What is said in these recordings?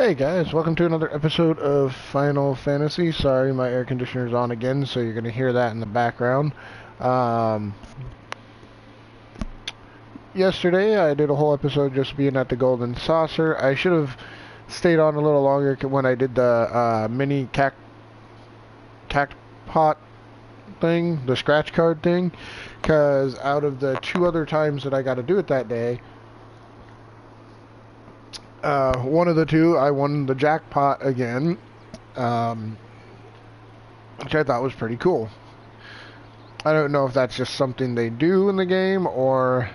Hey guys, welcome to another episode of Final Fantasy. Sorry, my air conditioner's on again, so you're going to hear that in the background. Um, Yesterday, I did a whole episode just being at the Golden Saucer. I should have stayed on a little longer when I did the mini cactpot thing, the scratch card thing, because out of the two other times that I got to do it that day, one of the two, I won the jackpot again, um, which I thought was pretty cool. I don't know if that's just something they do in the game or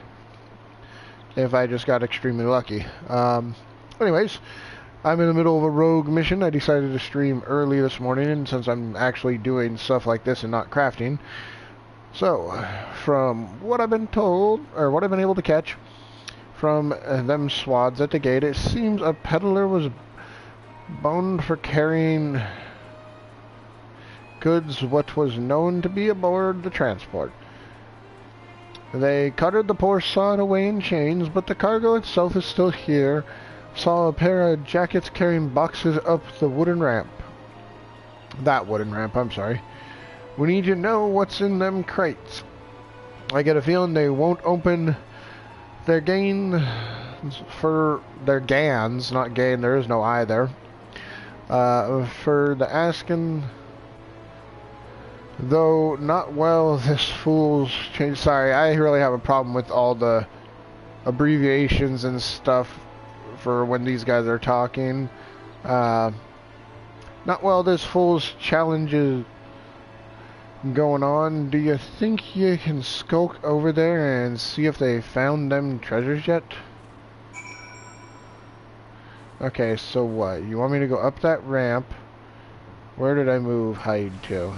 if I just got extremely lucky. Anyways, I'm in the middle of a rogue mission. I decided to stream early this morning, and since I'm actually doing stuff like this and not crafting. So, from what I've been told, or what I've been able to catch from them swads at the gate, it seems a peddler was boned for carrying goods what was known to be aboard the transport. They cuttered the poor sod away in chains, but the cargo itself is still here. Saw a pair of jackets carrying boxes up the wooden ramp. That wooden ramp, I'm sorry. We need to know what's in them crates. I get a feeling they won't open their gains for their gans, not gain, there is no I there. For the asking... Though not well, this fool's change. Sorry, I really have a problem with all the abbreviations and stuff for when these guys are talking. Not well, this fool's challenges going on. Do you think you can skulk over there and see if they found them treasures yet? Okay, so what? You want me to go up that ramp? Where did I move hide to?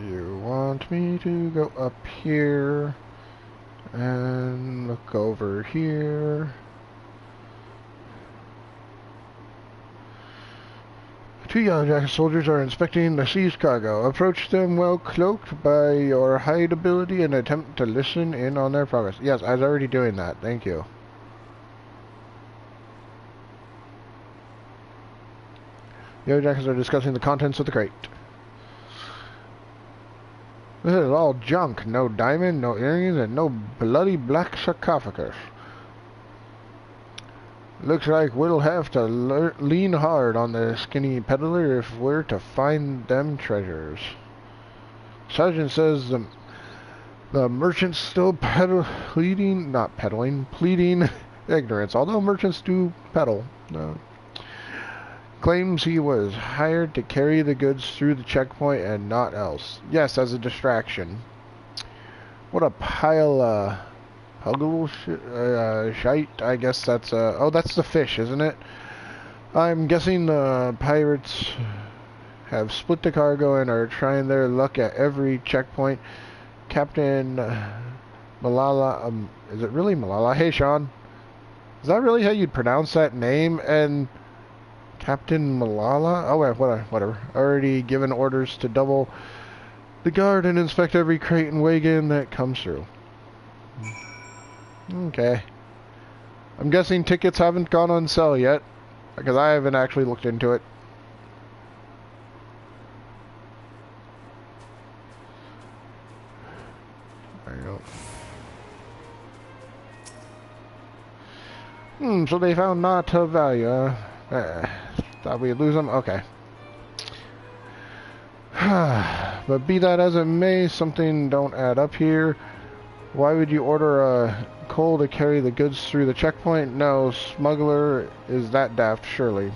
You want me to go up here and look over here. Two yellow jacket soldiers are inspecting the seized cargo. Approach them well cloaked by your hide ability and attempt to listen in on their progress. Yes, I was already doing that. Thank you. Yellow jackets are discussing the contents of the crate. This is all junk. No diamond, no earrings, and no bloody black sarcophagus. Looks like we'll have to lean hard on the skinny peddler if we're to find them treasures. Sergeant says the merchant's still pleading ignorance, although merchants do peddle. Claims he was hired to carry the goods through the checkpoint and not else. Yes, as a distraction. What a pile of shite. I guess that's oh, that's the fish, isn't it? I'm guessing the pirates have split the cargo and are trying their luck at every checkpoint. Captain Malala, is it really Malala? Hey, Sean. Is that really how you'd pronounce that name? And Captain Malala? Oh, whatever. Already given orders to double the guard and inspect every crate and wagon that comes through. Okay. I'm guessing tickets haven't gone on sale yet, because I haven't actually looked into it. There you go. So they found not of value. Thought we'd lose them? Okay. But be that as it may, something don't add up here. Why would you order a coal to carry the goods through the checkpoint? No, smuggler is that daft, surely.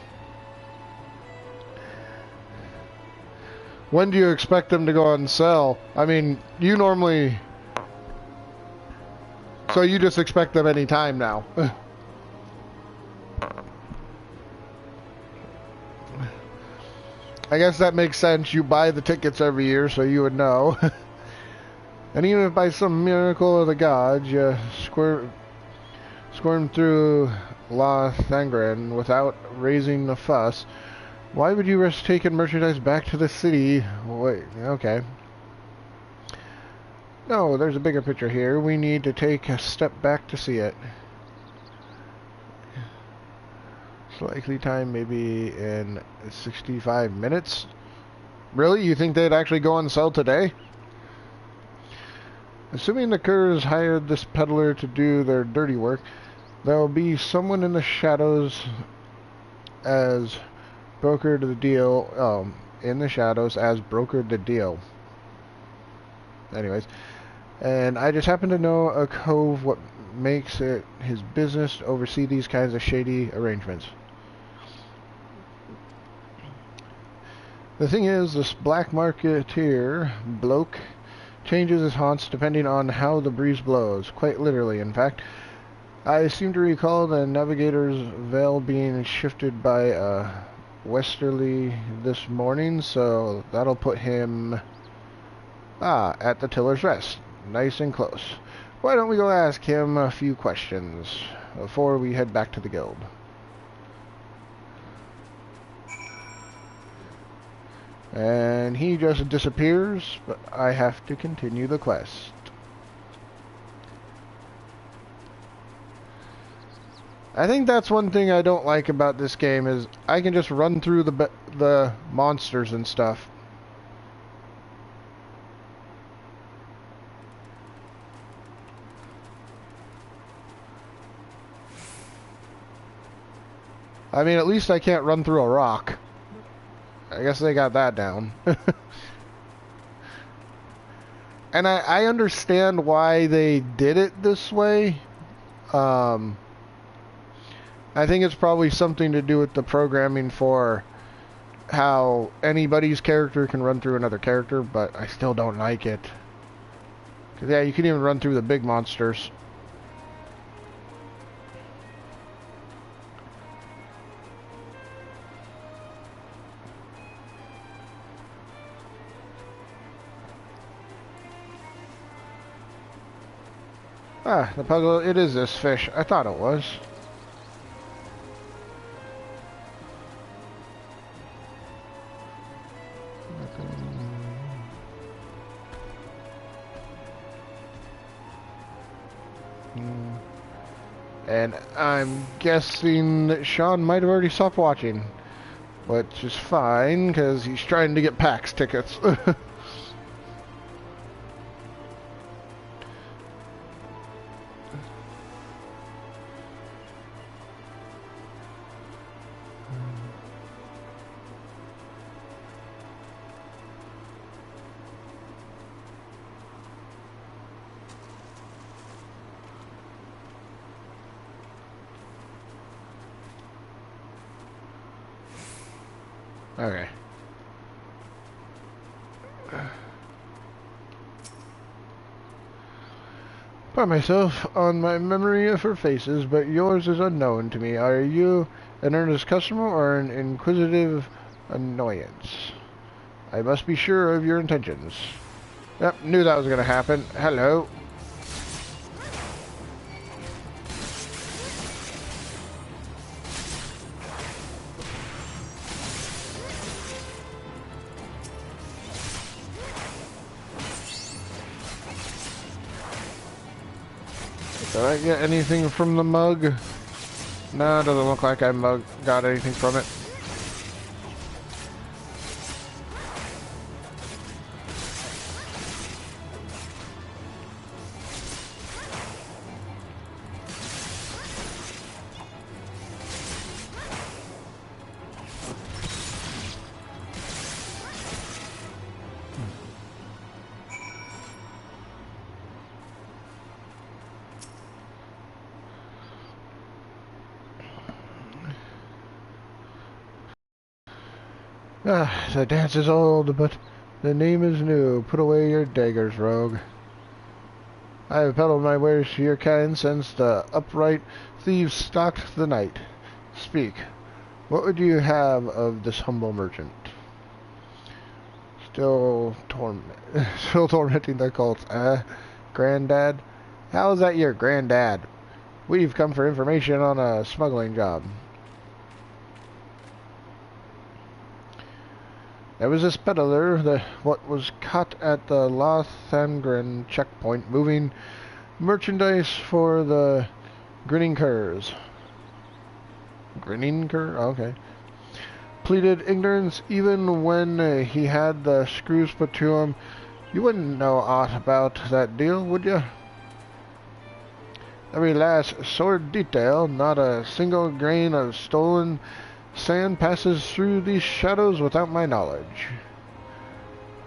When do you expect them to go on sale? I mean, you normally... So you just expect them any time now. I guess that makes sense. You buy the tickets every year, so you would know. And even if by some miracle of the gods you squirm through La Thangren without raising a fuss, why would you risk taking merchandise back to the city? Wait, okay. No, there's a bigger picture here. We need to take a step back to see it. Likely time maybe in 65 minutes. Really? You think they'd actually go on sale today? Assuming the Curs hired this peddler to do their dirty work, there'll be someone in the shadows as brokered the deal. In the shadows as brokered the deal. Anyways, and I just happen to know a cove what makes it his business to oversee these kinds of shady arrangements. The thing is, this black marketeer bloke changes his haunts depending on how the breeze blows, quite literally, in fact. I seem to recall the navigator's veil being shifted by a westerly this morning, so that'll put him at the Tiller's Rest, nice and close. Why don't we go ask him a few questions before we head back to the guild? And he just disappears, but I have to continue the quest. I think that's one thing I don't like about this game is I can just run through the monsters and stuff. I mean, at least I can't run through a rock. I guess they got that down. And I understand why they did it this way. I think it's probably something to do with the programming for how anybody's character can run through another character, but I still don't like it. 'Cause yeah, you can even run through the big monsters. Ah, the puzzle, it is this fish. I thought it was. And I'm guessing that Sean might have already stopped watching. Which is fine, because he's trying to get PAX tickets. Okay. Put myself on my memory of her faces, but yours is unknown to me. Are you an earnest customer or an inquisitive annoyance? I must be sure of your intentions. Yep, knew that was going to happen. Hello. Did I get anything from the mug? No, it doesn't look like I got anything from it. Ah, the dance is old, but the name is new. Put away your daggers, rogue. I have peddled my wares to your kind since the upright thieves stalked the night. Speak. What would you have of this humble merchant? Still tormenting the cults, Granddad? How is that your granddad? We've come for information on a smuggling job. There was this peddler, what was caught at the Lothangren checkpoint, moving merchandise for the Grinning Curs. Grinning Cur? Okay. Pleaded ignorance even when he had the screws put to him. You wouldn't know aught about that deal, would you? Every last sordid detail, not a single grain of stolen sand passes through these shadows without my knowledge.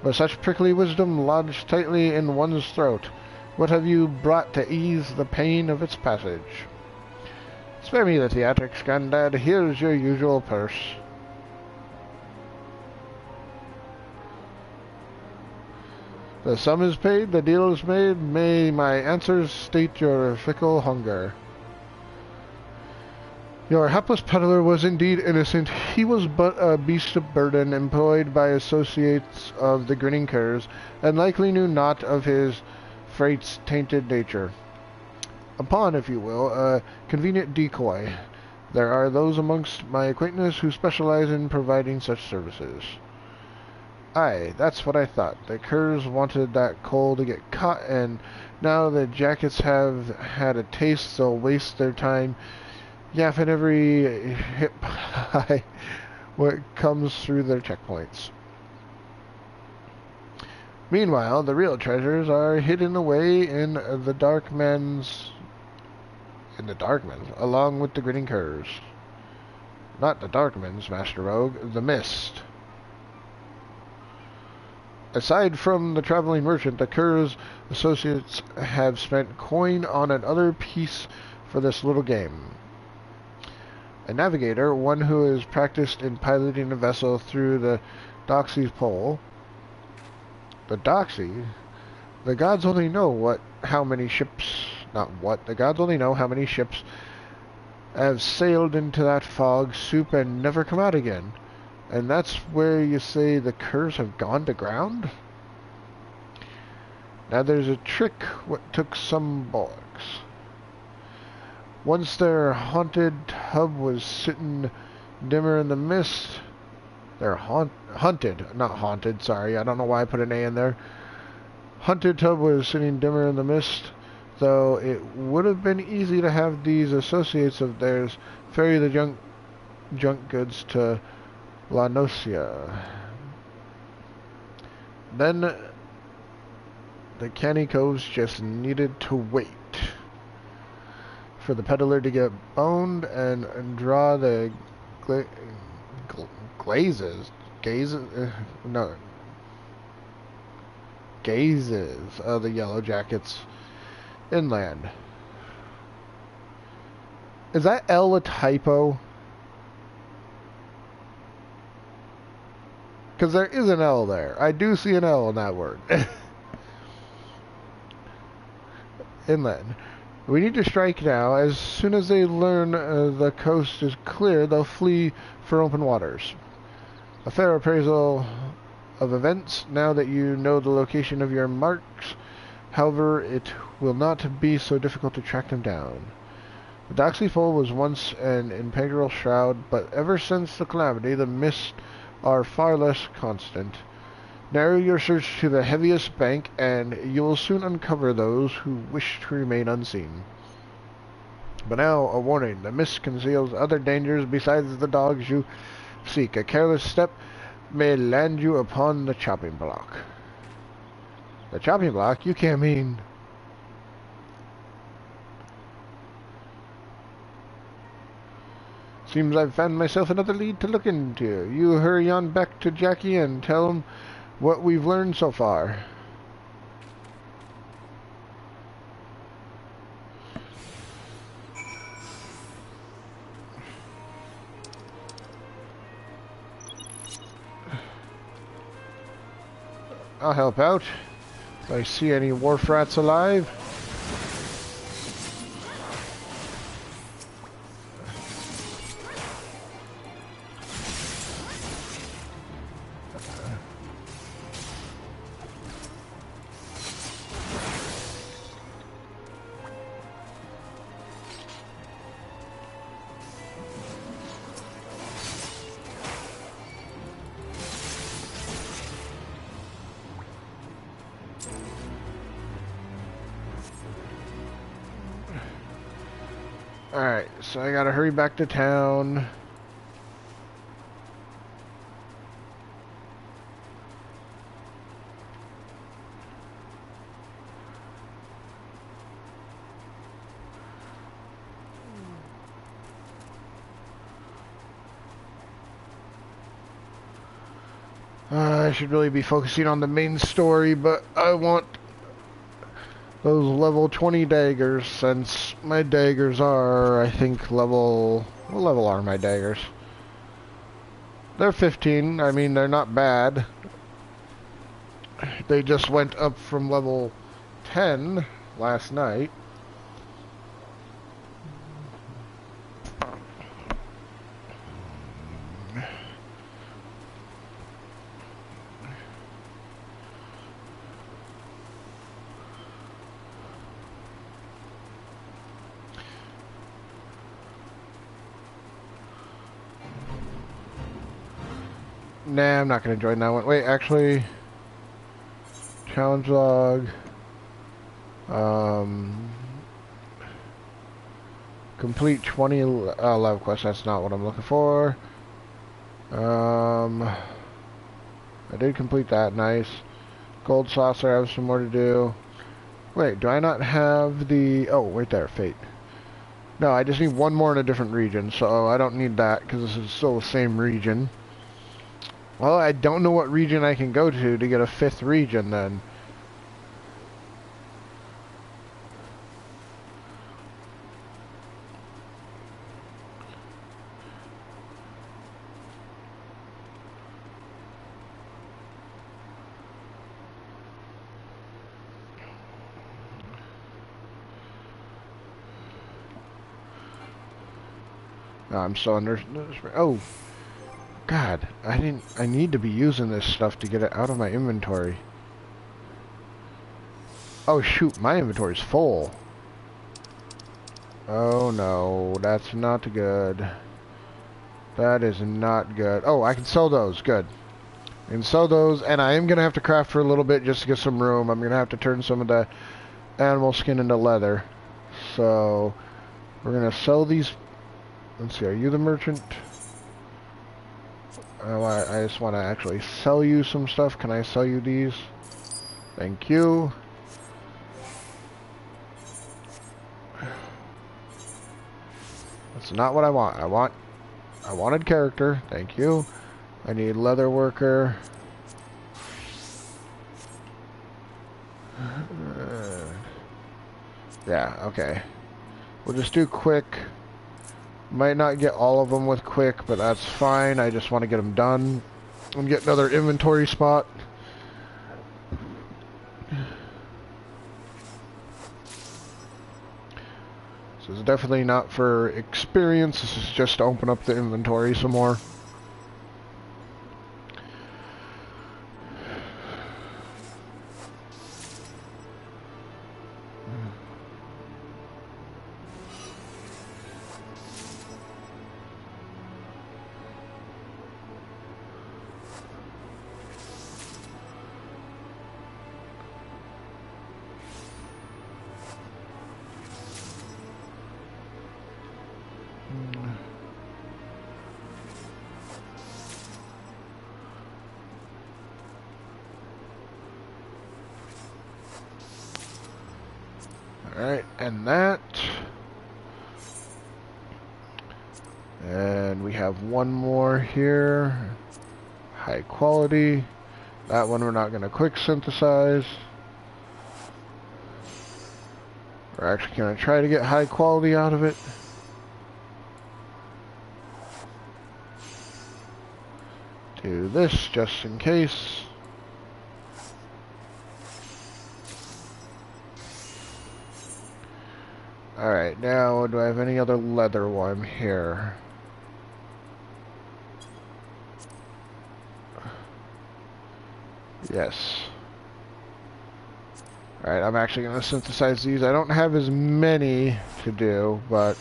But such prickly wisdom lodged tightly in one's throat. What have you brought to ease the pain of its passage? Spare me the theatrics, Grandad. Here's your usual purse. The sum is paid, the deal is made. May my answers state your fickle hunger. Your hapless peddler was indeed innocent. He was but a beast of burden employed by associates of the Grinning Curs, and likely knew naught of his freight's tainted nature. A pawn, if you will, a convenient decoy. There are those amongst my acquaintance who specialize in providing such services. Aye, that's what I thought. The Curs wanted that coal to get caught, and now the jackets have had a taste, they'll waste their time yapping every hip high what comes through their checkpoints. Meanwhile, the real treasures are hidden away in the Darkmen's, along with the Grinning Curs. Not the Darkmen's, Master Rogue, the Mist. Aside from the traveling merchant, the Curs associates have spent coin on another piece for this little game. A navigator, one who is practiced in piloting a vessel through the Doxy's pole. The Doxy? The gods only know how many ships have sailed into that fog soup and never come out again. And that's where you say the Curs have gone to ground? Now there's a trick what took some bollocks. Once their haunted hub was sitting dimmer in the mist. They're hunted, not haunted, sorry. I don't know why I put an A in there. Hunted hub was sitting dimmer in the mist, though it would have been easy to have these associates of theirs ferry the junk goods to La Nocia. Then the canny coves just needed to wait for the peddler to get boned and draw the gazes of the Yellow Jackets inland. Is that L a typo? Because there is an L there. I do see an L in that word. Inland. We need to strike now. As soon as they learn the coast is clear, they'll flee for open waters. A fair appraisal of events, now that you know the location of your marks. However, it will not be so difficult to track them down. The Doxy Pole was once an imperial shroud, but ever since the calamity, the mists are far less constant. Narrow your search to the heaviest bank, and you will soon uncover those who wish to remain unseen. But now, a warning. The mist conceals other dangers besides the dogs you seek. A careless step may land you upon the chopping block. The chopping block? You can't mean... Seems I've found myself another lead to look into. You hurry on back to Jackie and tell him what we've learned so far. I'll help out. If I see any wharf rats alive. Alright, so I gotta hurry back to town. I should really be focusing on the main story, but I want those level 20 daggers, since my daggers are, I think, level... What level are my daggers? They're 15. I mean, they're not bad. They just went up from level 10 last night. Nah, I'm not going to join that one. Wait, actually... Challenge log... Complete 20 love quests. That's not what I'm looking for. I did complete that. Nice. Gold saucer. I have some more to do. Wait, do I not have the... Oh, right there. Fate. No, I just need one more in a different region, so I don't need that because this is still the same region. Well, I don't know what region I can go to get a 5th region then. I'm so under... Oh! God, I need to be using this stuff to get it out of my inventory. Oh shoot, my inventory's full. Oh no, that's not good. That is not good. Oh, I can sell those, good. I can sell those, and I am going to have to craft for a little bit just to get some room. I'm going to have to turn some of the animal skin into leather. So, we're going to sell these. Let's see, are you the merchant? Oh, I just want to actually sell you some stuff. Can I sell you these? Thank you. That's not what I want. I wanted character. Thank you. I need leather worker. Yeah, okay. We'll just do quick. Might not get all of them with quick, but that's fine. I just want to get them done and get another inventory spot. This is definitely not for experience. This is just to open up the inventory some more. Alright, and that. And we have one more here. High quality. That one we're not going to quick synthesize. We're actually going to try to get high quality out of it. Do this just in case. Alright, now do I have any other leather while I'm here? Yes. Alright, I'm actually going to synthesize these. I don't have as many to do, but...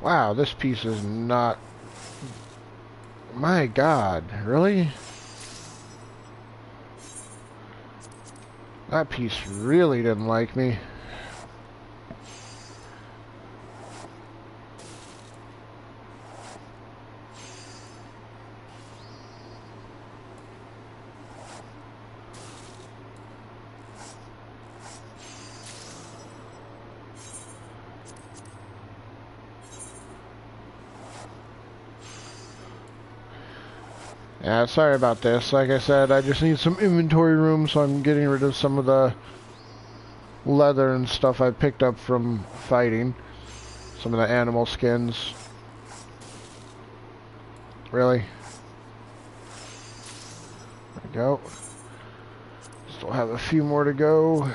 Wow, this piece is not... My God, really? That piece really didn't like me. Yeah, sorry about this. Like I said, I just need some inventory room, so I'm getting rid of some of the leather and stuff I picked up from fighting. Some of the animal skins. Really? There we go. Still have a few more to go.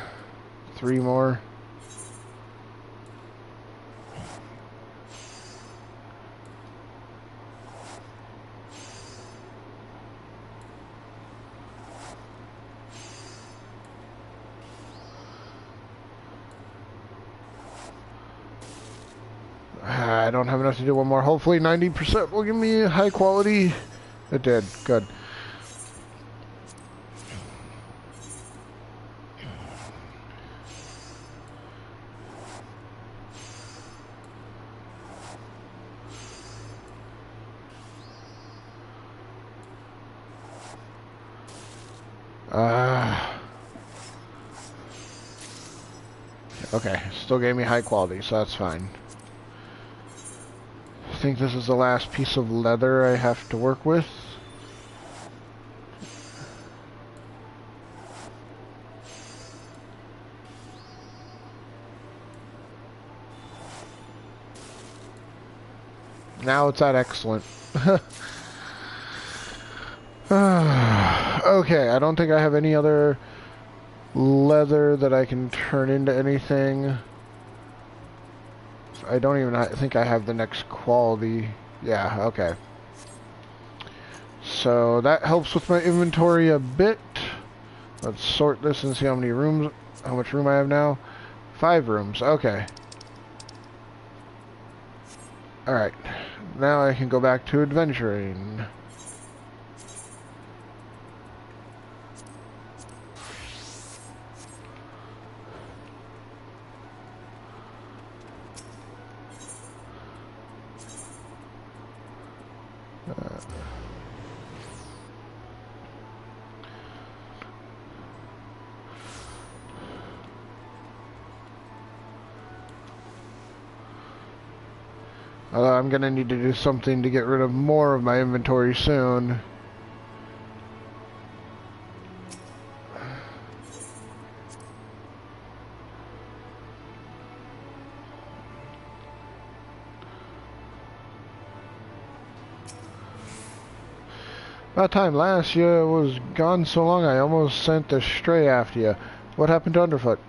3 more. I don't have enough to do one more. Hopefully 90% will give me high quality. It did. Good. Okay. Still gave me high quality, so that's fine. I think this is the last piece of leather I have to work with. Now it's at excellent. Okay, I don't think I have any other leather that I can turn into anything. I don't even think I have the next quality. Yeah, okay. So that helps with my inventory a bit. Let's sort this and see how much room I have now. 5 rooms, okay. Alright, now I can go back to adventuring. Although I'm gonna need to do something to get rid of more of my inventory soon. About time last year was gone so long I almost sent a stray after you. What happened to Underfoot?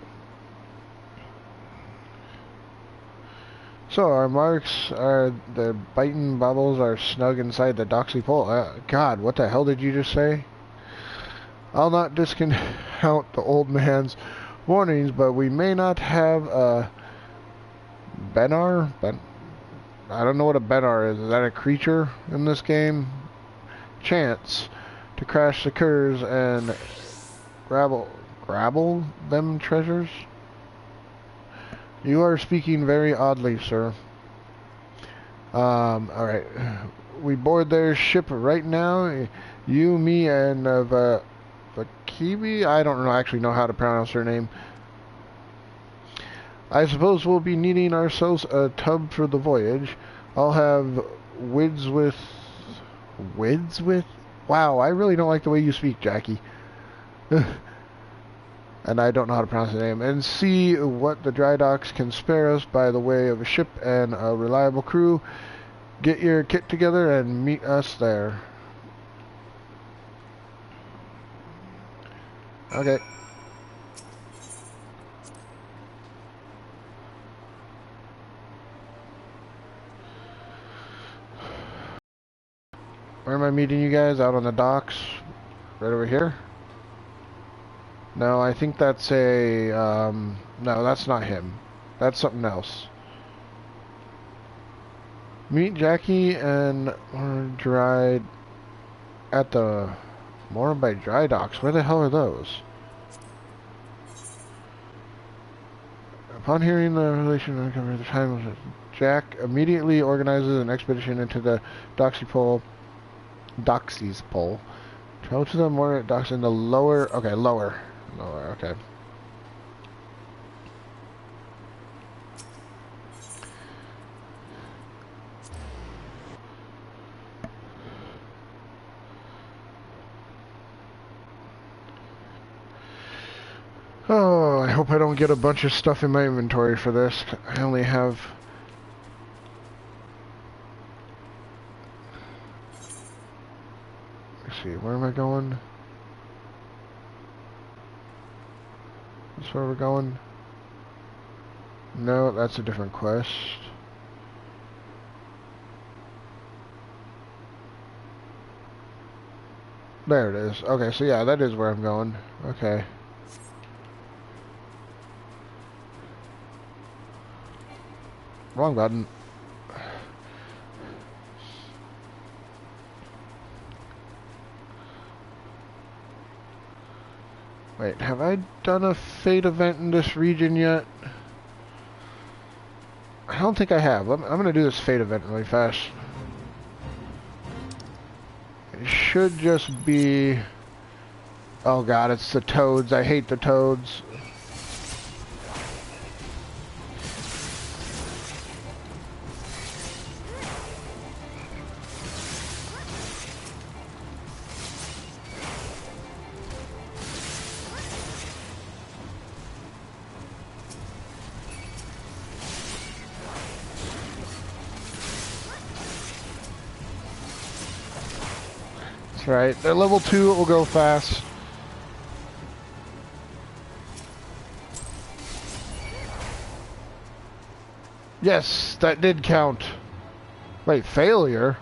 So our marks are the biting bubbles are snug inside the doxy pole. God, what the hell did you just say? I'll not discount the old man's warnings, but we may not have a Benar? I don't know what a Benar is. Is that a creature in this game? Chance to crash the curs and grabble them treasures? You are speaking very oddly, sir. Alright. We board their ship right now. You, me, and Vakibi? I don't actually know how to pronounce her name. I suppose we'll be needing ourselves a tub for the voyage. I'll have Wids with... Wids with? Wow, I really don't like the way you speak, Jackie. And I don't know how to pronounce the name, and see what the dry docks can spare us by the way of a ship and a reliable crew. Get your kit together and meet us there. Okay. Where am I meeting you guys? Out on the docks? Right over here? No, I think that's a, no, that's not him. That's something else. Meet Jackie and Morbide at the Morbide Dry Docks. Where the hell are those? Upon hearing the relation of the time, Jack immediately organizes an expedition into the Doxy's Pole. Travel to the Morbide docks in the lower. Okay, lower. Okay. Oh, I hope I don't get a bunch of stuff in my inventory for this. I only have... Let's see, where am I going? That's where we're going? No, that's a different quest. There it is. Okay, so yeah, that is where I'm going. Okay. Wrong button. Wait, have I done a fate event in this region yet? I don't think I have. I'm going to do this fate event really fast. It should just be... Oh god, it's the toads. I hate the toads. That's right. They're level 2, it will go fast. Yes, that did count. Wait, failure?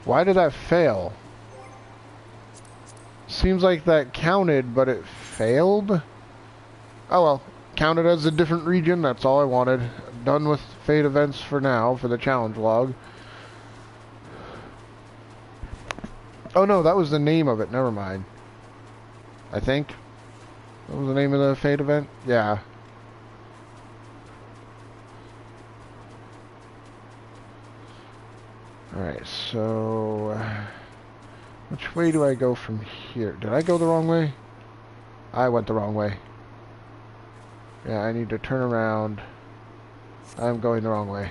Why did that fail? Seems like that counted, but it failed? Oh well, counted as a different region, that's all I wanted. Done with fate events for now, for the challenge log. Oh no, that was the name of it, never mind. I think. That was the name of the fate event? Yeah. Alright, so... which way do I go from here? Did I go the wrong way? I went the wrong way. Yeah, I need to turn around. I'm going the wrong way.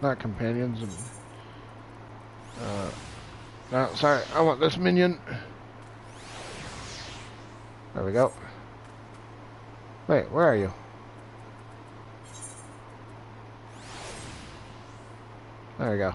Not companions. No, sorry. I want this minion. There we go. Wait, where are you? There we go.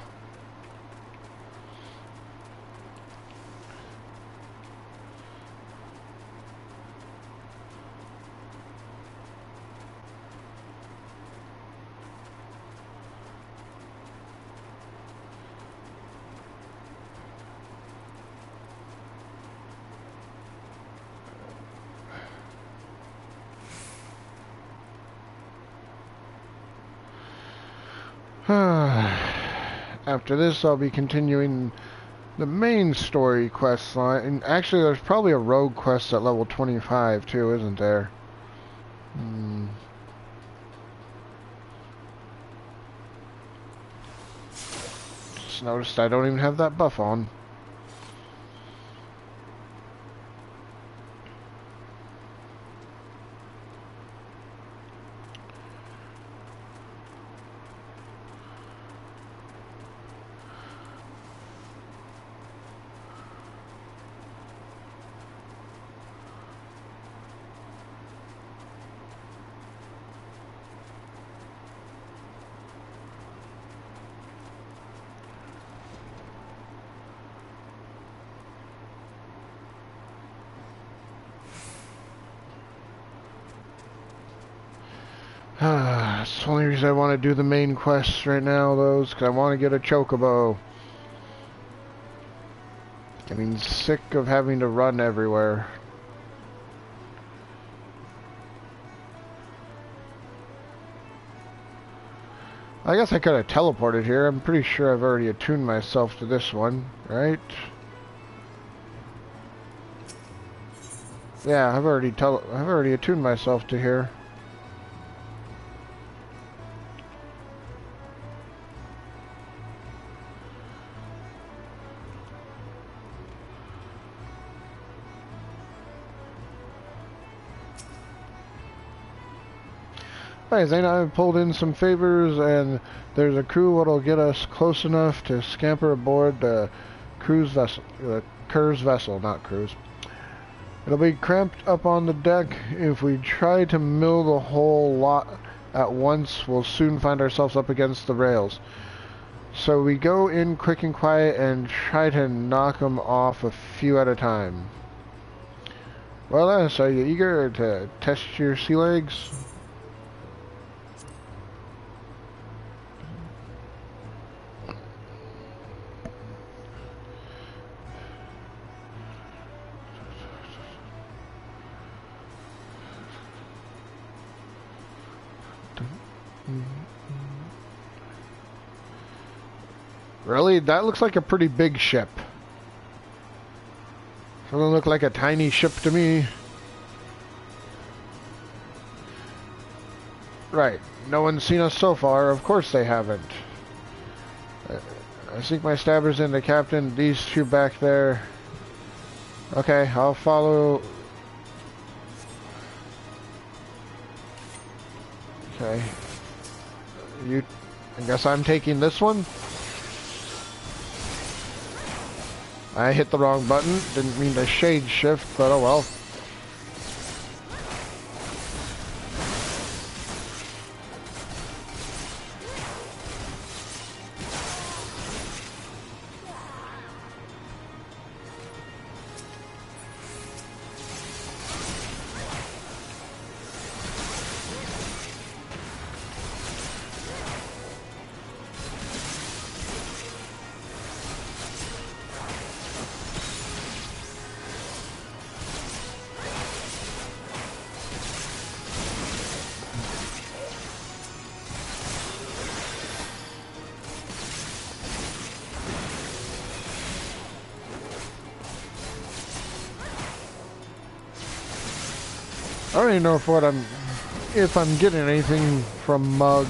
After this, I'll be continuing the main story quest line. And actually, there's probably a rogue quest at level 25 too, isn't there? Just noticed I don't even have that buff on. That's the only reason I want to do the main quests right now, though, is because I want to get a chocobo. Getting sick of having to run everywhere. I guess I could have teleported here. I'm pretty sure I've already attuned myself to this one, right? Yeah, I've already attuned myself to here. Alright, Zane, I've pulled in some favors, and there's a crew that'll get us close enough to scamper aboard the cruise vessel, Cur's vessel, not cruise. It'll be cramped up on the deck. If we try to mill the whole lot at once, we'll soon find ourselves up against the rails. So we go in quick and quiet and try to knock them off a few at a time. Well, so you eager to test your sea legs? Really? That looks like a pretty big ship. Doesn't look like a tiny ship to me. Right. No one's seen us so far. Of course they haven't. I sink my stabbers in the captain. These two back there. Okay, I'll follow. Okay. I guess I'm taking this one. I hit the wrong button. Didn't mean to shade shift, but oh well. I don't even know if I'm getting anything from Mug.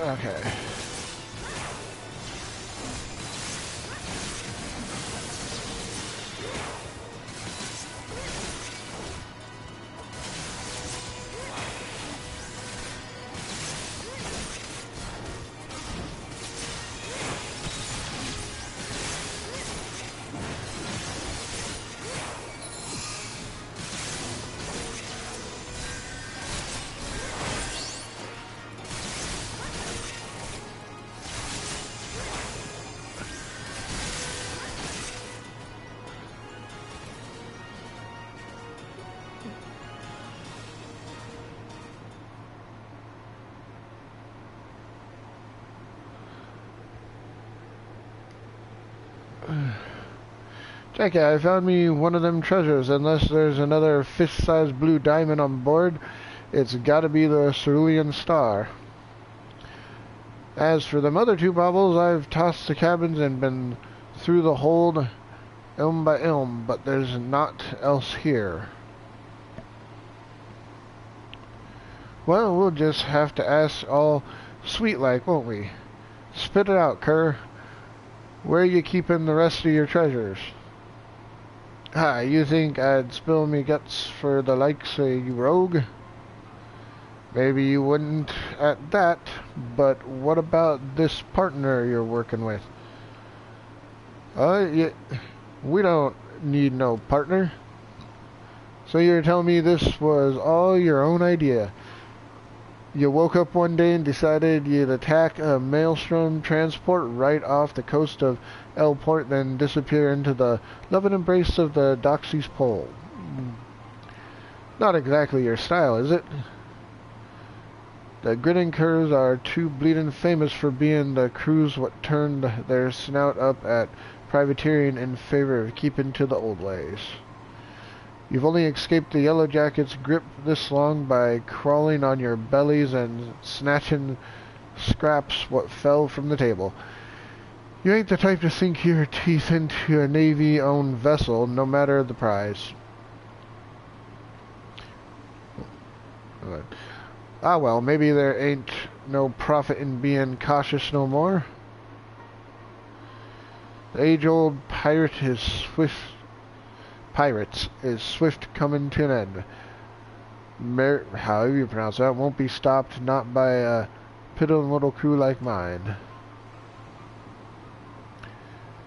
Okay. Jackie, I found me one of them treasures. Unless there's another fist-sized blue diamond on board, it's gotta be the Cerulean Star. As for them other two baubles, I've tossed the cabins and been through the hold ilm by ilm, but there's naught else here. Well, we'll just have to ask all sweet-like, won't we? Spit it out, Kerr. Where are you keeping the rest of your treasures? Ah, you think I'd spill me guts for the likes of you rogue? Maybe you wouldn't at that, but what about this partner you're working with? We don't need no partner. So you're telling me this was all your own idea? You woke up one day and decided you'd attack a maelstrom transport right off the coast of Elport, then disappear into the loving embrace of the Doxy's Pole. Not exactly your style, is it? The grinning curs are too bleeding famous for being the crews what turned their snout up at privateering in favor of keeping to the old ways. You've only escaped the Yellow Jackets' grip this long by crawling on your bellies and snatching scraps what fell from the table. You ain't the type to sink your teeth into a Navy-owned vessel, no matter the price. Ah well, maybe there ain't no profit in being cautious no more. The age-old pirates is swift coming to an end. However you pronounce that, won't be stopped, not by a piddling little crew like mine.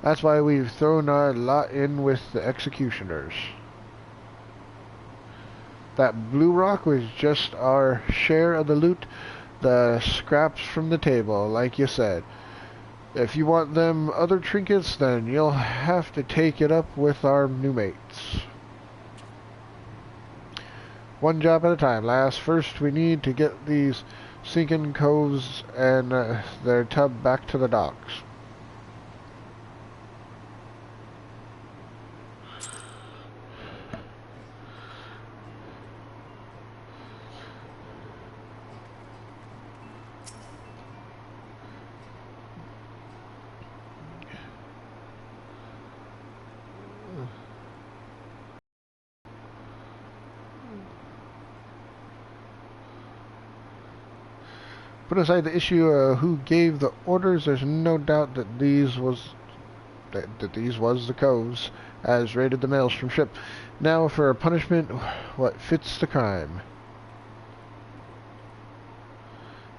That's why we've thrown our lot in with the executioners. That blue rock was just our share of the loot, the scraps from the table, like you said. If you want them other trinkets, then you'll have to take it up with our new mates. One job at a time, lass. First, we need to get these sinking coves and their tub back to the docks. Put aside the issue of who gave the orders, there's no doubt that these was the coves as raided the maelstrom ship. Now for a punishment, what fits the crime?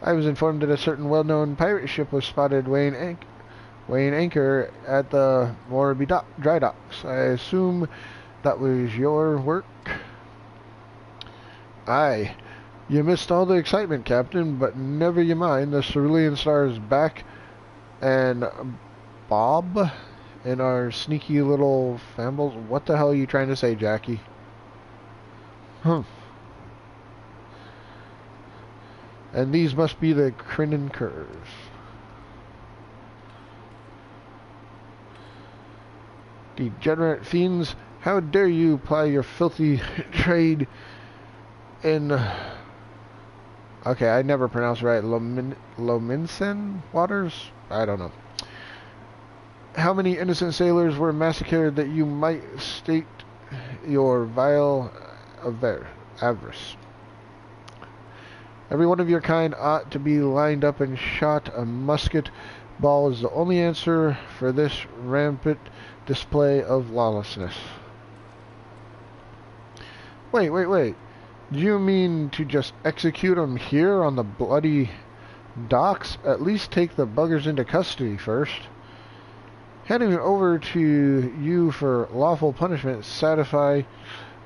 I was informed that a certain well-known pirate ship was spotted weighing anchor at the Moraby dry docks. I assume that was your work? Aye. You missed all the excitement, Captain, but never you mind. The Cerulean Star is back, and Bob and our sneaky little fambles. What the hell are you trying to say, Jackie? And these must be the Crinan Curs. Degenerate fiends, how dare you ply your filthy trade in... Okay, I never pronounced it right. Lominsen waters? I don't know. How many innocent sailors were massacred that you might state your vile avarice? Every one of your kind ought to be lined up and shot. A musket ball is the only answer for this rampant display of lawlessness. Wait. Do you mean to just execute them here on the bloody docks? At least take the buggers into custody first. Handing it over to you for lawful punishment satisfy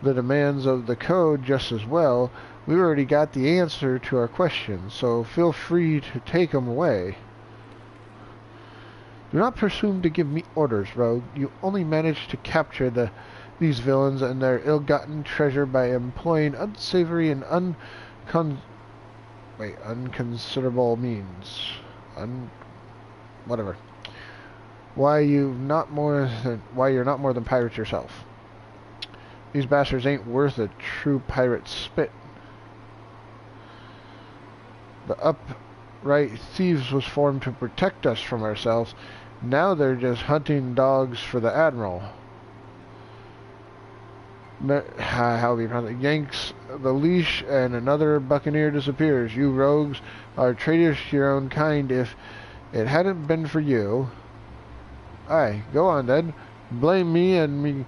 the demands of the code just as well. We already got the answer to our question, so feel free to take them away. Do not presume to give me orders, rogue. You only managed to capture these villains and their ill-gotten treasure by employing unsavory and unconsiderable means. Whatever. Why you're not more than pirates yourself. These bastards ain't worth a true pirate's spit. The upright thieves was formed to protect us from ourselves. Now they're just hunting dogs for the admiral. How be yanks the leash and another buccaneer disappears. You rogues are traitors to your own kind. If it hadn't been for you... Aye, go on then. Blame me and me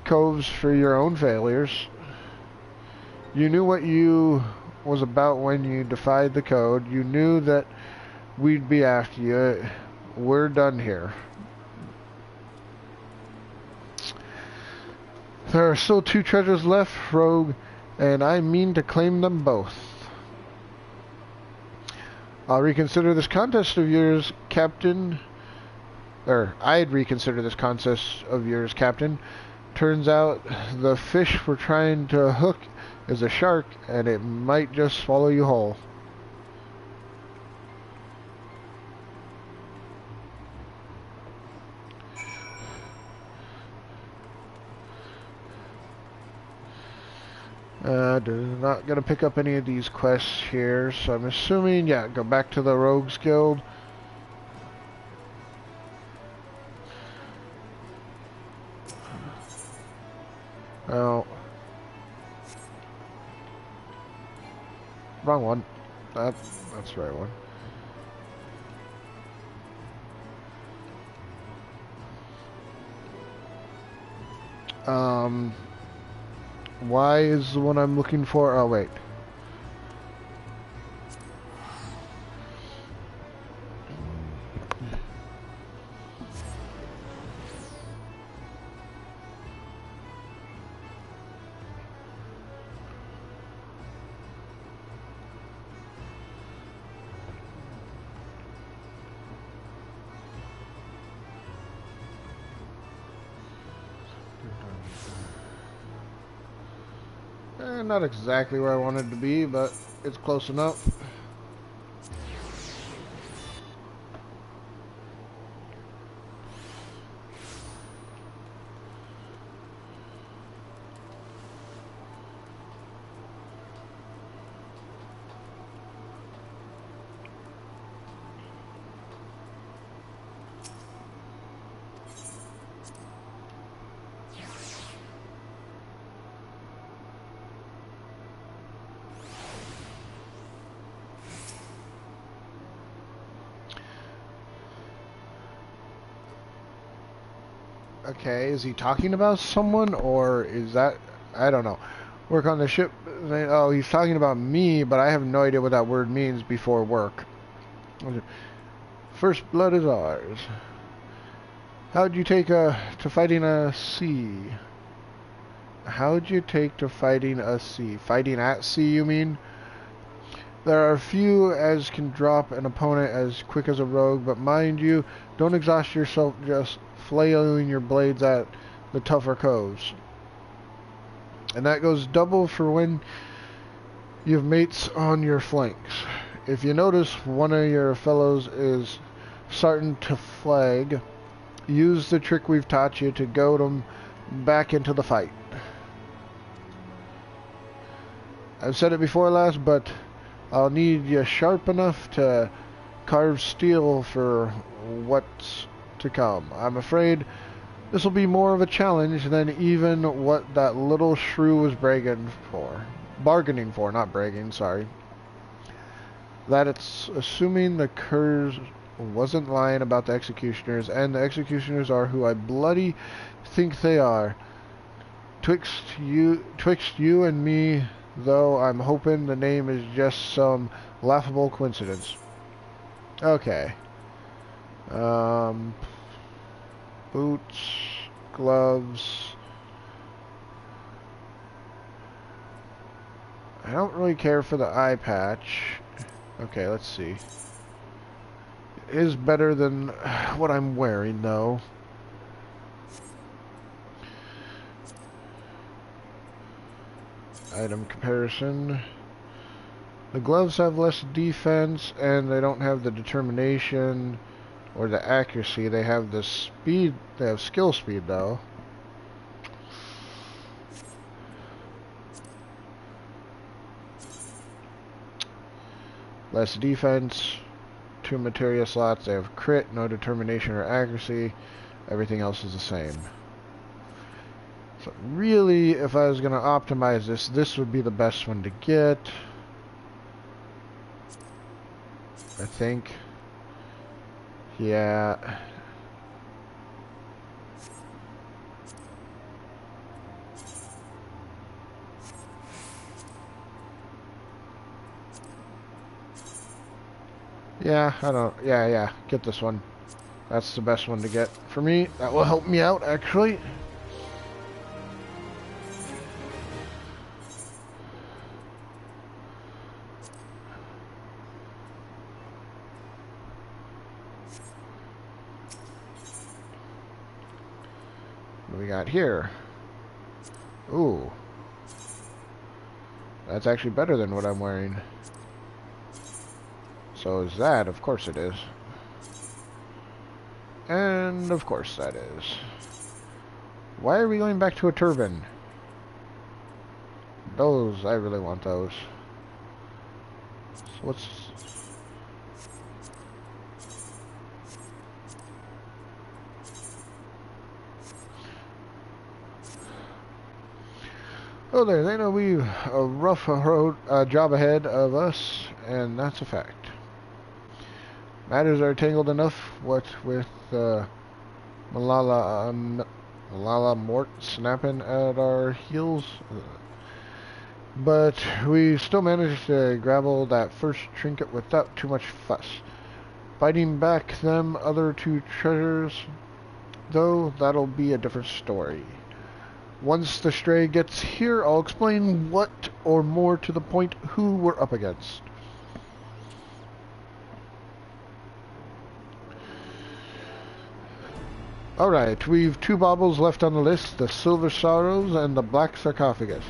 coves for your own failures. You knew what you was about when you defied the code. You knew that we'd be after you. We're done here. There are still 2 treasures left, rogue, and I mean to claim them both. I'll reconsider this contest of yours, Captain. I'd reconsider this contest of yours, Captain. Turns out the fish we're trying to hook is a shark, and it might just swallow you whole. Not gonna pick up any of these quests here, so I'm assuming, yeah, go back to the Rogues Guild. Oh. Wrong one. That's the right one. Why is the one I'm looking for? Oh, wait. Not exactly where I wanted to be, but it's close enough. Okay, is he talking about someone, or is that... I don't know. Work on the ship... Oh, he's talking about me, but I have no idea what that word means before work. First blood is ours. How'd you take to fighting a sea? How'd you take to fighting a sea? Fighting at sea, you mean? There are few as can drop an opponent as quick as a rogue, but mind you, don't exhaust yourself just flailing your blades at the tougher coves. And that goes double for when you've mates on your flanks. If you notice one of your fellows is starting to flag, use the trick we've taught you to goad them back into the fight. I've said it before, lass, but I'll need you sharp enough to carve steel for what's to come. I'm afraid this will be more of a challenge than even what that little shrew was bargaining for, not bragging, sorry. That it's assuming the curs wasn't lying about the executioners, and the executioners are who I bloody think they are. Twixt you and me, though, I'm hoping the name is just some laughable coincidence. Okay. Boots, gloves. I don't really care for the eye patch. Okay, let's see. It is better than what I'm wearing, though. Item comparison. The gloves have less defense, and they don't have the determination. or the accuracy. They have the speed, they have skill speed though. Less defense, 2 materia slots, they have crit, no determination or accuracy. Everything else is the same. So really, if I was going to optimize this, this would be the best one to get. I think. Yeah. Yeah, I don't, yeah, get this one. That's the best one to get for me. That will help me out, actually. What do we got here? Ooh. That's actually better than what I'm wearing. So is that, of course it is. And of course that is. Why are we going back to a turban? Those, I really want those. So what's... Oh there, they know we've a rough road, job ahead of us, and that's a fact. Matters are tangled enough, what with Malala Mort snapping at our heels. But we still managed to grapple that first trinket without too much fuss. Fighting back them other 2 treasures, though, that'll be a different story. Once the stray gets here, I'll explain what, or more to the point, who we're up against. Alright, we've 2 baubles left on the list, the Silver Sorrows and the Black Sarcophagus.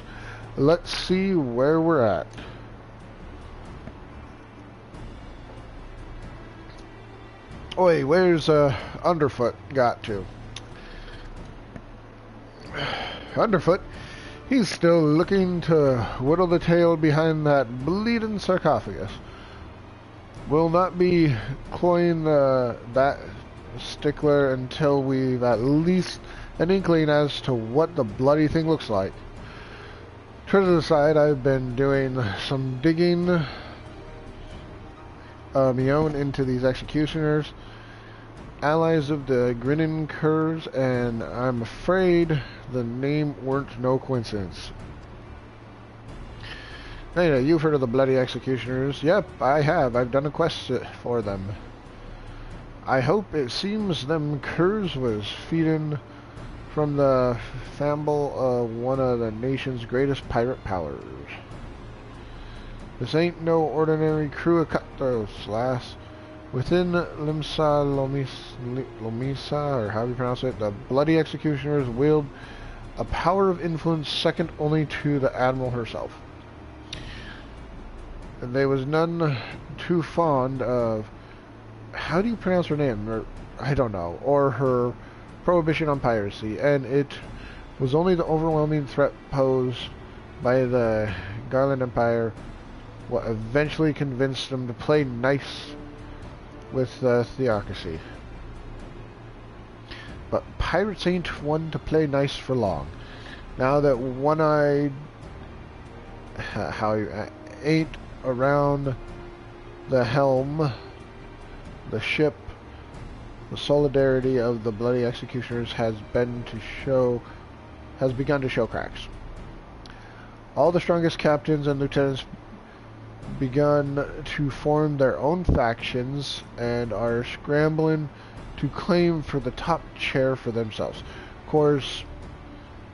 Let's see where we're at. Oi, where's Underfoot got to? Underfoot, he's still looking to whittle the tail behind that bleeding sarcophagus. We'll not be cloying that stickler until we've at least an inkling as to what the bloody thing looks like. Treasure aside, I've been doing some digging of my own into these executioners, allies of the Grinning Curs, and I'm afraid the name weren't no coincidence. Anyway, you've heard of the Bloody Executioners. Yep, I have. I've done a quest for them. I hope it seems them curs was feeding from the famble of one of the nation's greatest pirate powers. This ain't no ordinary crew of cutthroats, lass. Within Limsa Lomisa, or however you pronounce it, the Bloody Executioners wield a power of influence second only to the Admiral herself. They was none too fond of, how do you pronounce her name? Or, I don't know. Or her prohibition on piracy, and it was only the overwhelming threat posed by the Garland Empire what eventually convinced them to play nice with the theocracy. But pirates ain't one to play nice for long. Now that one-eyed ain't around the helm, the ship, the solidarity of the Bloody Executioners has begun to show cracks. All the strongest captains and lieutenants begun to form their own factions and are scrambling to claim for the top chair for themselves. Of course,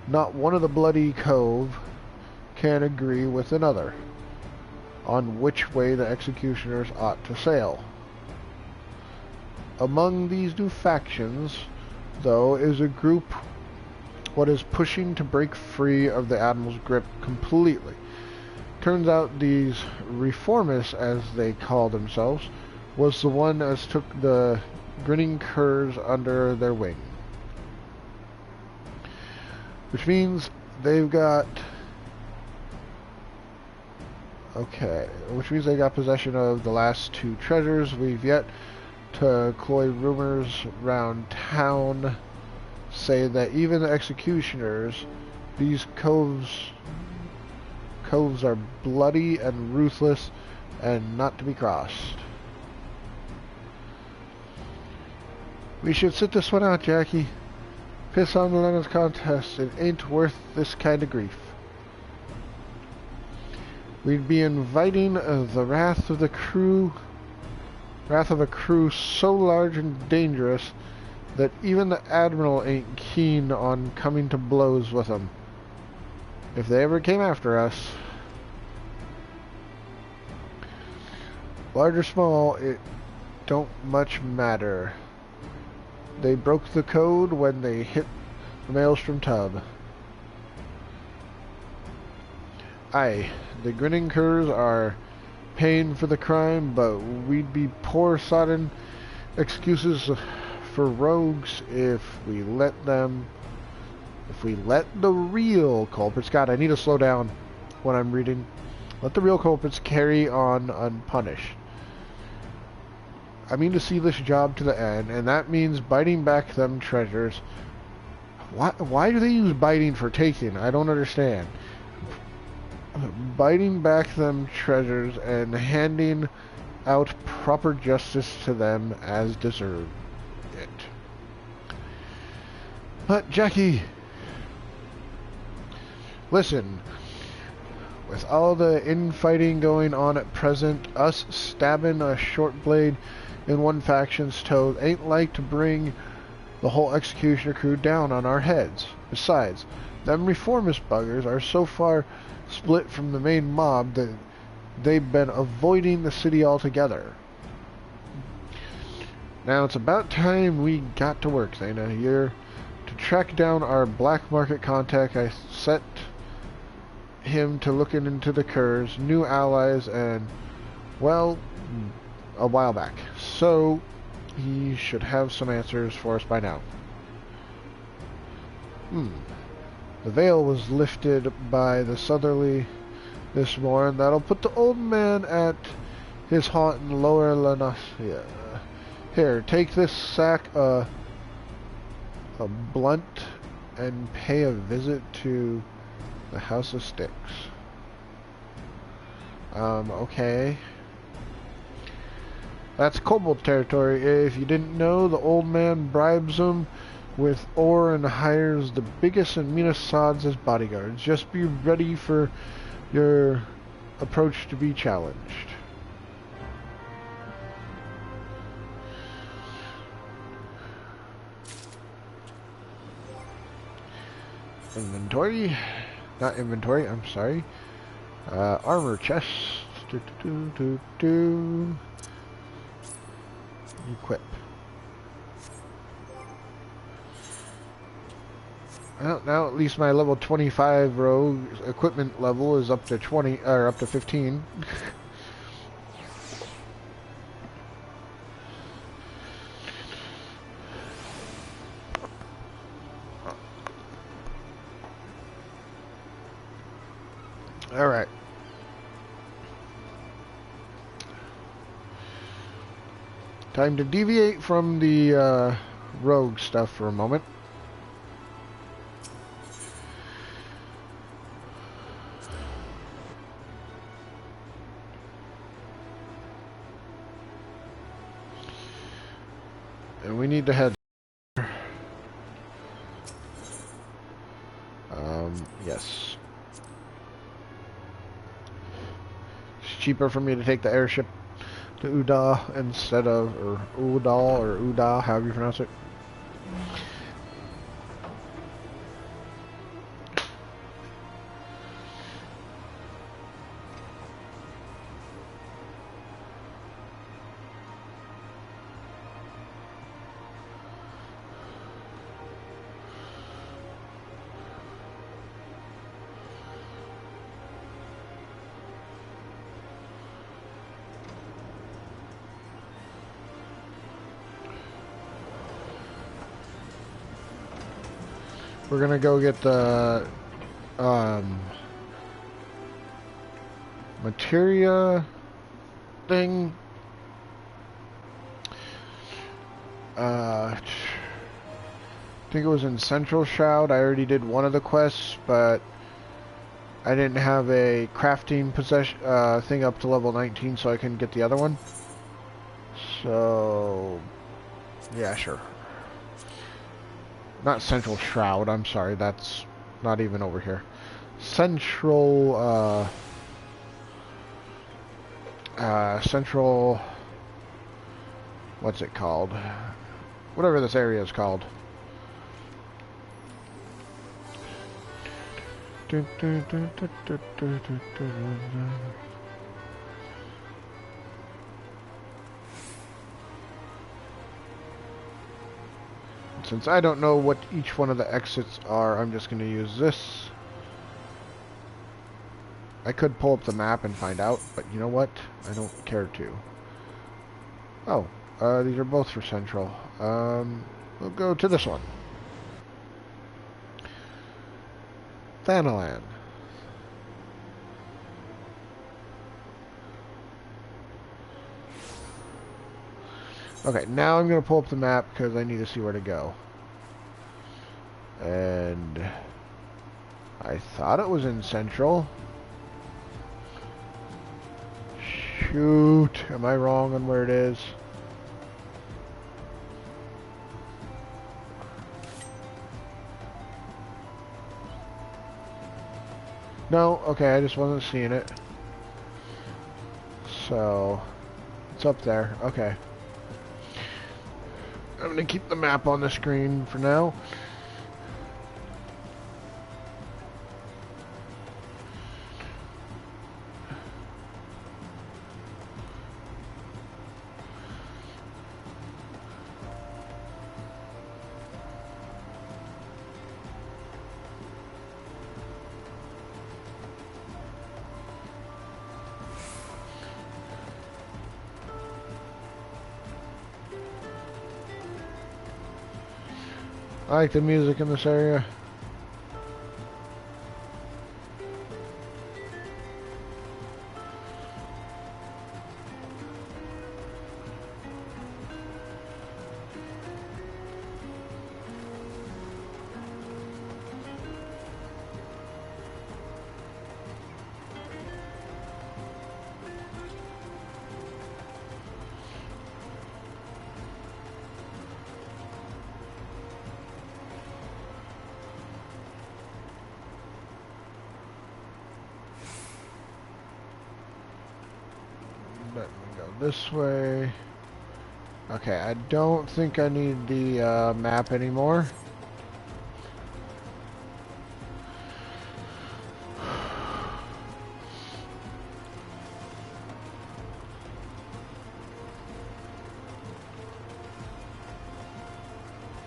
not one of the Bloody Cove can agree with another on which way the executioners ought to sail. Among these new factions, though, is a group what is pushing to break free of the Admiral's grip completely. Turns out these reformists, as they call themselves, was the one as took the grinning curs under their wing. Which means they've got... Okay, which means they got possession of the last two treasures. We've yet to cloy rumors round town say that even the executioners, these coves are bloody and ruthless and not to be crossed. We should sit this one out, Jackie. Piss on the lemons contest. It ain't worth this kind of grief. We'd be inviting the wrath of a crew so large and dangerous that even the Admiral ain't keen on coming to blows with them. If they ever came after us. Large or small, it don't much matter. They broke the code when they hit the Maelstrom tub. Aye, the grinning curs are paying for the crime, but we'd be poor sodden excuses for rogues if we let the real culprits... God, I need to slow down when I'm reading. Let the real culprits carry on unpunished. I mean to see this job to the end, and that means biting back them treasures. Why do they use biting for taking? I don't understand. Biting back them treasures and handing out proper justice to them as deserved it. But Jackie, listen. With all the infighting going on at present, us stabbing a short blade in one faction's toe ain't like to bring the whole executioner crew down on our heads. Besides, them reformist buggers are so far split from the main mob that they've been avoiding the city altogether. Now it's about time we got to work, Zaina. You're to track down our black market contact. I set him to looking into the curs, new allies, and, well, a while back. So he should have some answers for us by now. The veil was lifted by the southerly this morning. That'll put the old man at his haunt in Lower Lanasia. Here, take this sack, a blunt, and pay a visit to the House of Styx. Okay. That's Kobold territory. If you didn't know, the old man bribes them with ore and hires the biggest and meanest sods as bodyguards. Just be ready for your approach to be challenged. Inventory. Not inventory, I'm sorry. Armor chest. Equip. Well, now at least my level 25 rogue equipment level is up to 20, or up to 15. Alright. Time to deviate from the rogue stuff for a moment. And we need to head. Yes. It's cheaper for me to take the airship to Uda instead of, or Udal, or Uda, however you pronounce it. We're gonna go get the um, materia thing. I think it was in Central Shroud. I already did one of the quests, but I didn't have a crafting possession thing up to level 19, so I couldn't get the other one. So, yeah, sure. Not Central Shroud, I'm sorry, that's not even over here. Central, Central, what's it called? Whatever this area is called. Since I don't know what each one of the exits are, I'm just going to use this. I could pull up the map and find out, but you know what? I don't care to. Oh, these are both for Central. We'll go to this one. Thanalan. Okay, now I'm going to pull up the map because I need to see where to go. And I thought it was in Central. Shoot, am I wrong on where it is? No, okay, I just wasn't seeing it. So, it's up there, okay. I'm going to keep the map on the screen for now. I like the music in this area. Let me go this way. Okay, I don't think I need the map anymore.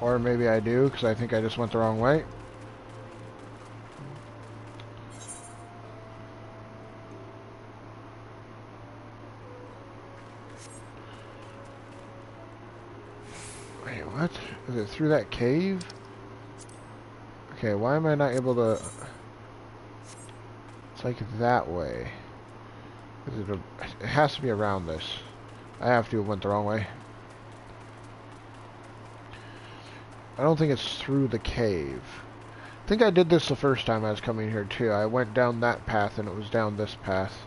Or maybe I do, because I think I just went the wrong way. Wait, what? Is it through that cave? Okay, why am I not able to... It's like that way. It has to be around this. I have to have went the wrong way. I don't think it's through the cave. I think I did this the first time I was coming here too. I went down that path and it was down this path.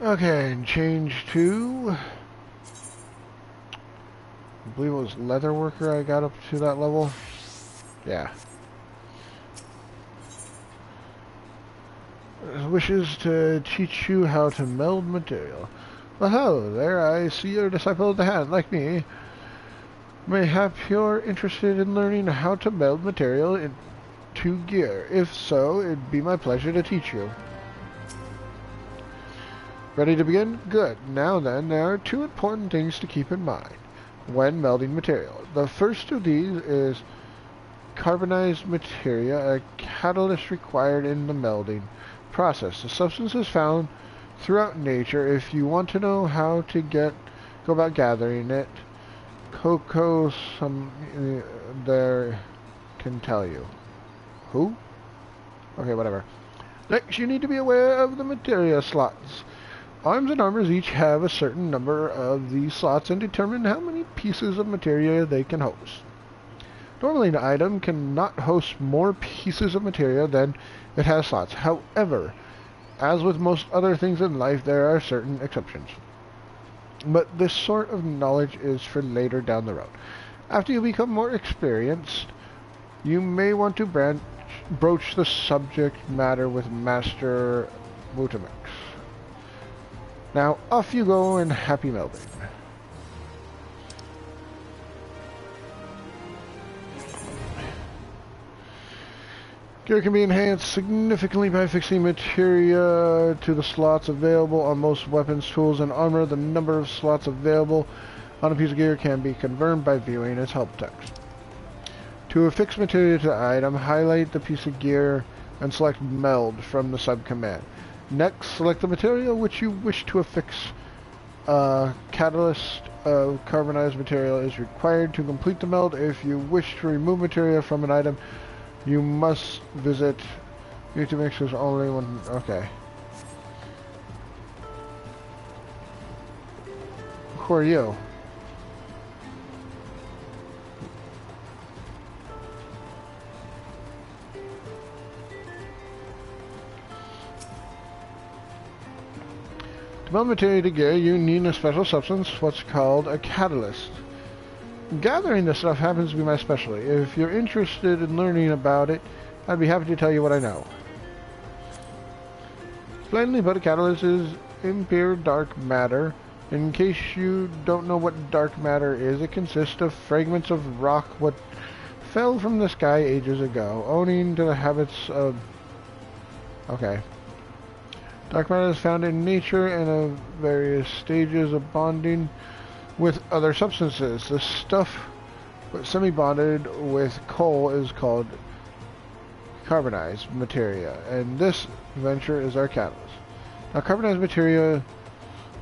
Okay, and change to... I believe it was Leatherworker I got up to that level. Yeah. Wishes to teach you how to meld material. Well, hello there, I see you're a disciple of the hand, like me. Mayhap you're interested in learning how to meld material into to gear? If so, it'd be my pleasure to teach you. Ready to begin? Good. Now then, there are two important things to keep in mind when melding material. The first of these is carbonized materia, a catalyst required in the melding process. The substance is found throughout nature. If you want to know how to go about gathering it, Coco there can tell you. Who? Okay, whatever. Next, you need to be aware of the materia slots. Arms and armors each have a certain number of these slots and determine how many pieces of materia they can host. Normally, an item cannot host more pieces of materia than it has slots. However, as with most other things in life, there are certain exceptions. But this sort of knowledge is for later down the road. After you become more experienced, you may want to broach the subject matter with Master Mutamix. Now, off you go and happy melding. Gear can be enhanced significantly by fixing materia to the slots available on most weapons, tools, and armor. The number of slots available on a piece of gear can be confirmed by viewing its help text. To affix materia to the item, highlight the piece of gear and select Meld from the sub-command. Next, select the material which you wish to affix. Catalyst of carbonized material is required to complete the meld. If you wish to remove materia from an item, you must visit Mutamix's only one. Okay. Who are you? To meld materia to gear, you need a special substance, what's called a catalyst. Gathering this stuff happens to be my specialty. If you're interested in learning about it, I'd be happy to tell you what I know. Plainly put, a catalyst is impure dark matter. In case you don't know what dark matter is, it consists of fragments of rock what fell from the sky ages ago, owing to the habits of... Okay. Dark matter is found in nature and of various stages of bonding with other substances. The stuff semi-bonded with coal is called carbonized materia, and this venture is our catalyst. Now, carbonized materia,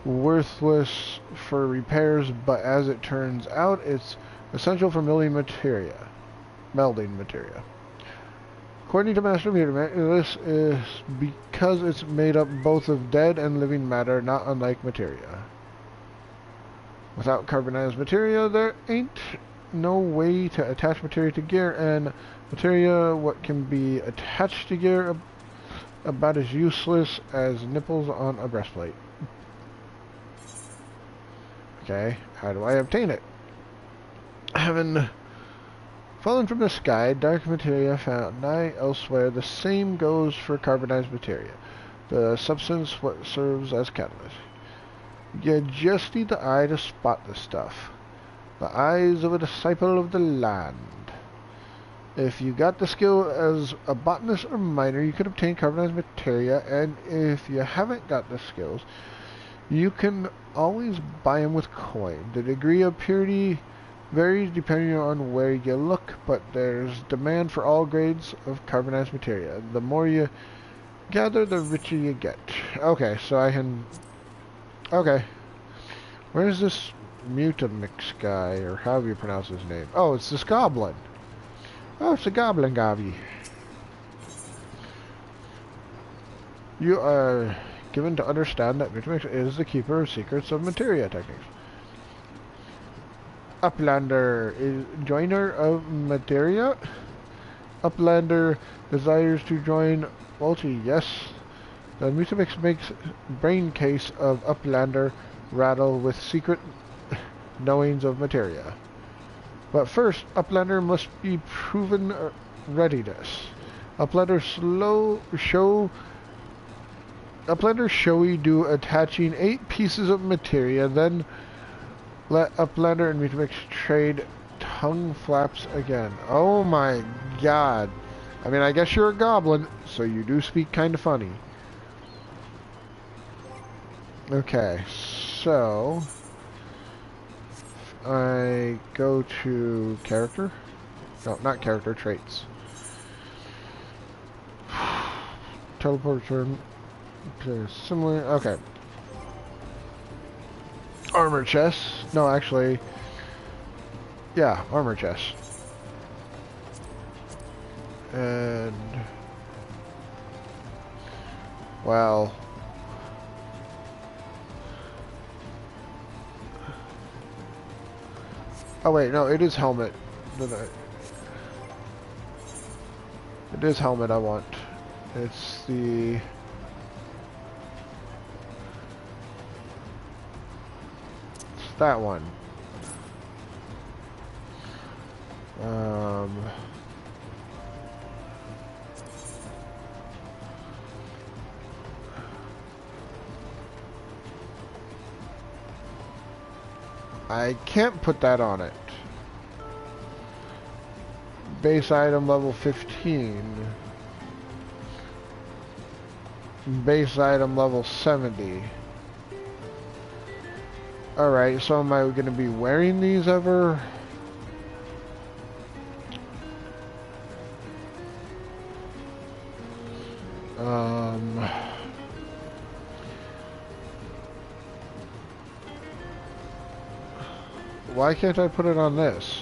worthless for repairs, but as it turns out, it's essential for melding materia. According to Master Mutamix, this is because it's made up both of dead and living matter, not unlike materia. Without carbonized materia, there ain't no way to attach materia to gear, and materia what can be attached to gear about as useless as nipples on a breastplate. Okay, how do I obtain it? Having fallen from the sky, dark materia found nigh elsewhere. The same goes for carbonized materia, the substance what serves as catalyst. You just need the eye to spot the stuff. The eyes of a disciple of the land. If you got the skill as a botanist or miner, you could obtain carbonized materia, and if you haven't got the skills, you can always buy them with coin. The degree of purity varies depending on where you look, but there's demand for all grades of carbonized materia. The more you gather, the richer you get. Okay, so I can... Okay. Where's this Mutamix guy, or however you pronounce his name? Oh, it's this goblin. Oh, it's a goblin gobby. You are given to understand that Mutamix is the keeper of secrets of materia techniques. Uplander is joiner of materia. Uplander desires to join Multi. Yes. The Mutamix makes brain case of Uplander rattle with secret knowings of materia. But first, Uplander must be proven readiness. Uplander showy do attaching 8 pieces of materia, then let Uplander and Mutamix trade tongue flaps again. Oh my god. I mean, I guess you're a goblin, so you do speak kind of funny. Okay, so I go to character. No, not character, traits. Teleport return. Similar. Okay. Armor chest. No, actually. Yeah, armor chest. And. Well. Oh, wait, no, it is helmet. It is helmet I want. It's the... It's that one. I can't put that on it. Base item level 15. Base item level 70. Alright, so am I going to be wearing these ever? Why can't I put it on this?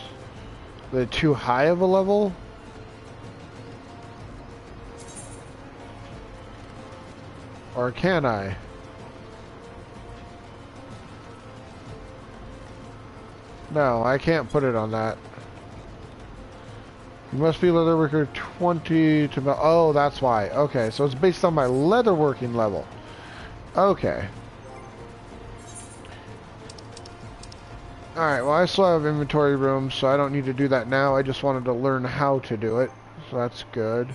Is it too high of a level? Or can I? No, I can't put it on that. You must be leatherworker 20 to... Oh, that's why. Okay, so it's based on my leatherworking level. Okay. Alright, well I still have inventory room, so I don't need to do that now. I just wanted to learn how to do it. So that's good.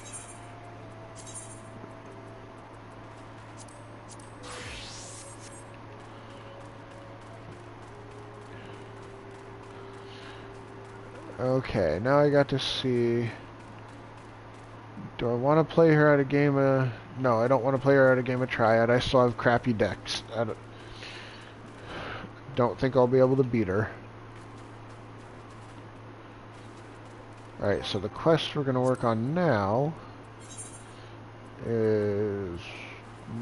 Okay, now I got to see... Do I want to play her at a game of... No, I don't want to play her at a game of Triad. I still have crappy decks. I don't think I'll be able to beat her. Alright, so the quest we're going to work on now is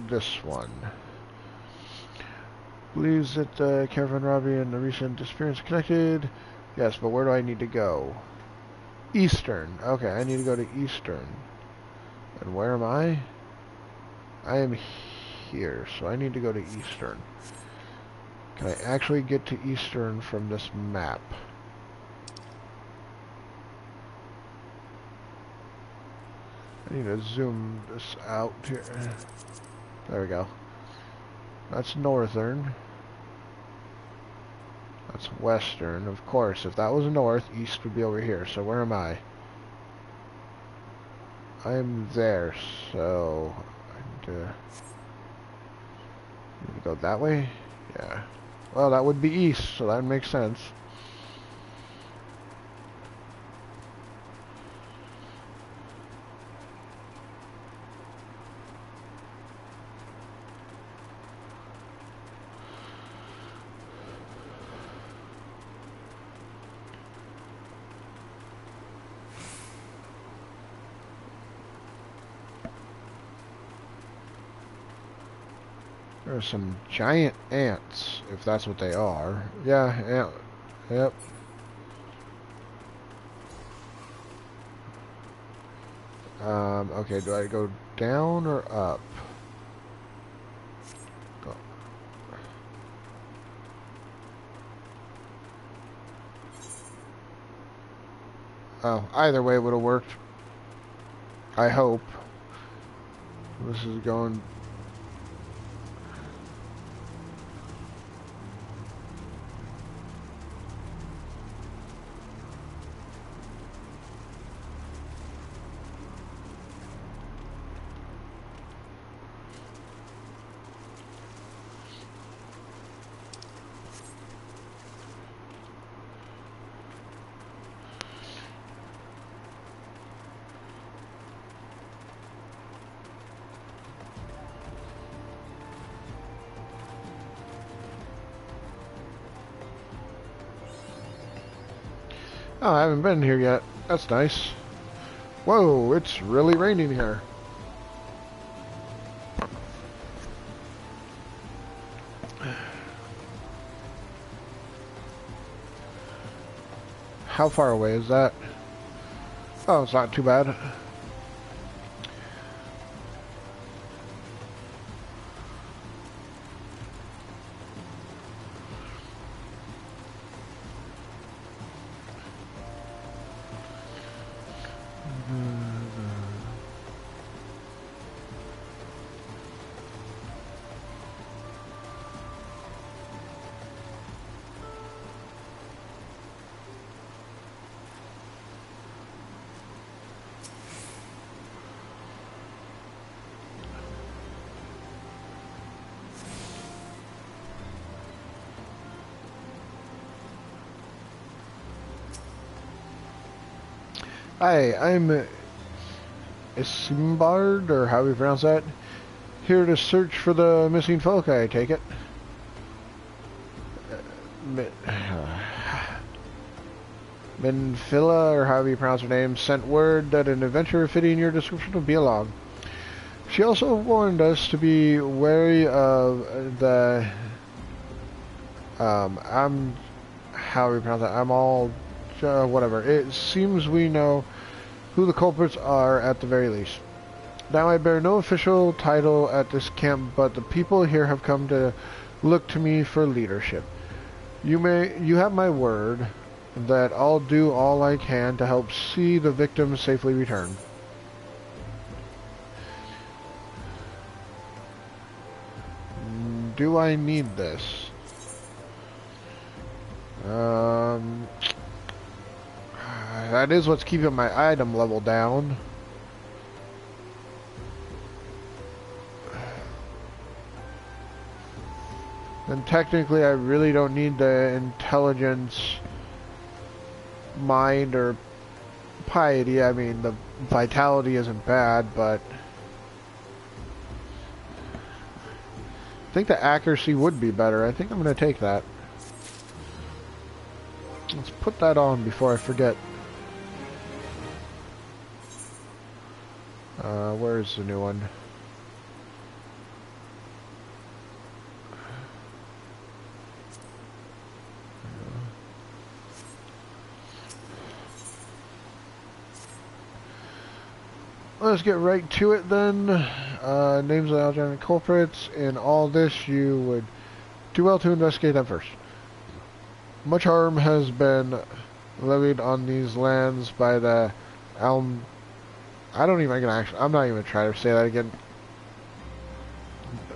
this one. Believes that Caravan Robbie and the recent disappearance are connected. Yes, but where do I need to go? Eastern. Okay, I need to go to Eastern. And where am I? I am here, so I need to go to Eastern. Can I actually get to Eastern from this map? I need to zoom this out here. There we go. That's Northern. That's Western. Of course, if that was North, East would be over here. So where am I? I'm there, so... I need to go that way? Yeah. Well, that would be East, so that makes sense. There's some giant ants, if that's what they are. Yeah, yep. Okay, do I go down or up? Go. Oh, either way would have worked. I hope. This is going... Oh, I haven't been here yet. That's nice. Whoa, it's really raining here. How far away is that? Oh, it's not too bad. Hi, I'm Isambard, or how you pronounce that. Here to search for the missing folk, I take it. Minfilla, or however you pronounce her name, sent word that an adventure fitting your description would be along. She also warned us to be wary of the, I'm, how do you pronounce that? I'm all, whatever. It seems we know who the culprits are at the very least. Now I bear no official title at this camp, but the people here have come to look to me for leadership. You have my word that I'll do all I can to help see the victims safely return. Do I need this? That is what's keeping my item level down. And technically I really don't need the intelligence, mind, or piety. I mean, the vitality isn't bad, but I think the accuracy would be better. I think I'm going to take that. Let's put that on before I forget. Where's the new one? Let's get right to it then. Names of Algerian culprits. In all this, you would do well to investigate them first. Much harm has been levied on these lands by the I'm not even gonna try to say that again.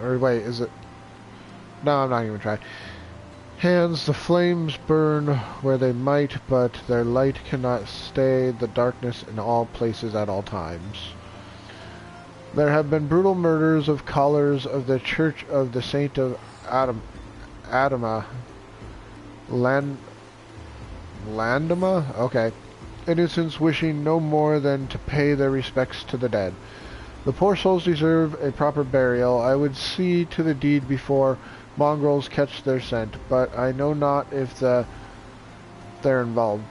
Or wait, is it? No, I'm not even trying. Hands, the flames burn where they might, but their light cannot stay the darkness in all places at all times. There have been brutal murders of scholars of the Church of the Saint of Adama. Landama? Okay. Innocents wishing no more than to pay their respects to the dead. The poor souls deserve a proper burial. I would see to the deed before mongrels catch their scent, but I know not if they're involved.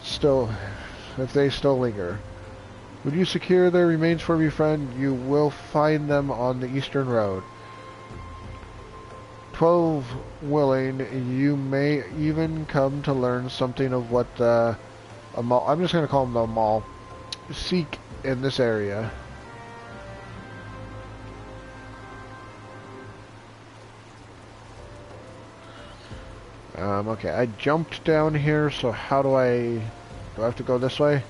If they still linger. Would you secure their remains for me, friend? You will find them on the eastern road. 12 willing, you may even come to learn something of what the I'm just going to call them the Amal seek in this area. Okay, I jumped down here, so how do I have to go this way?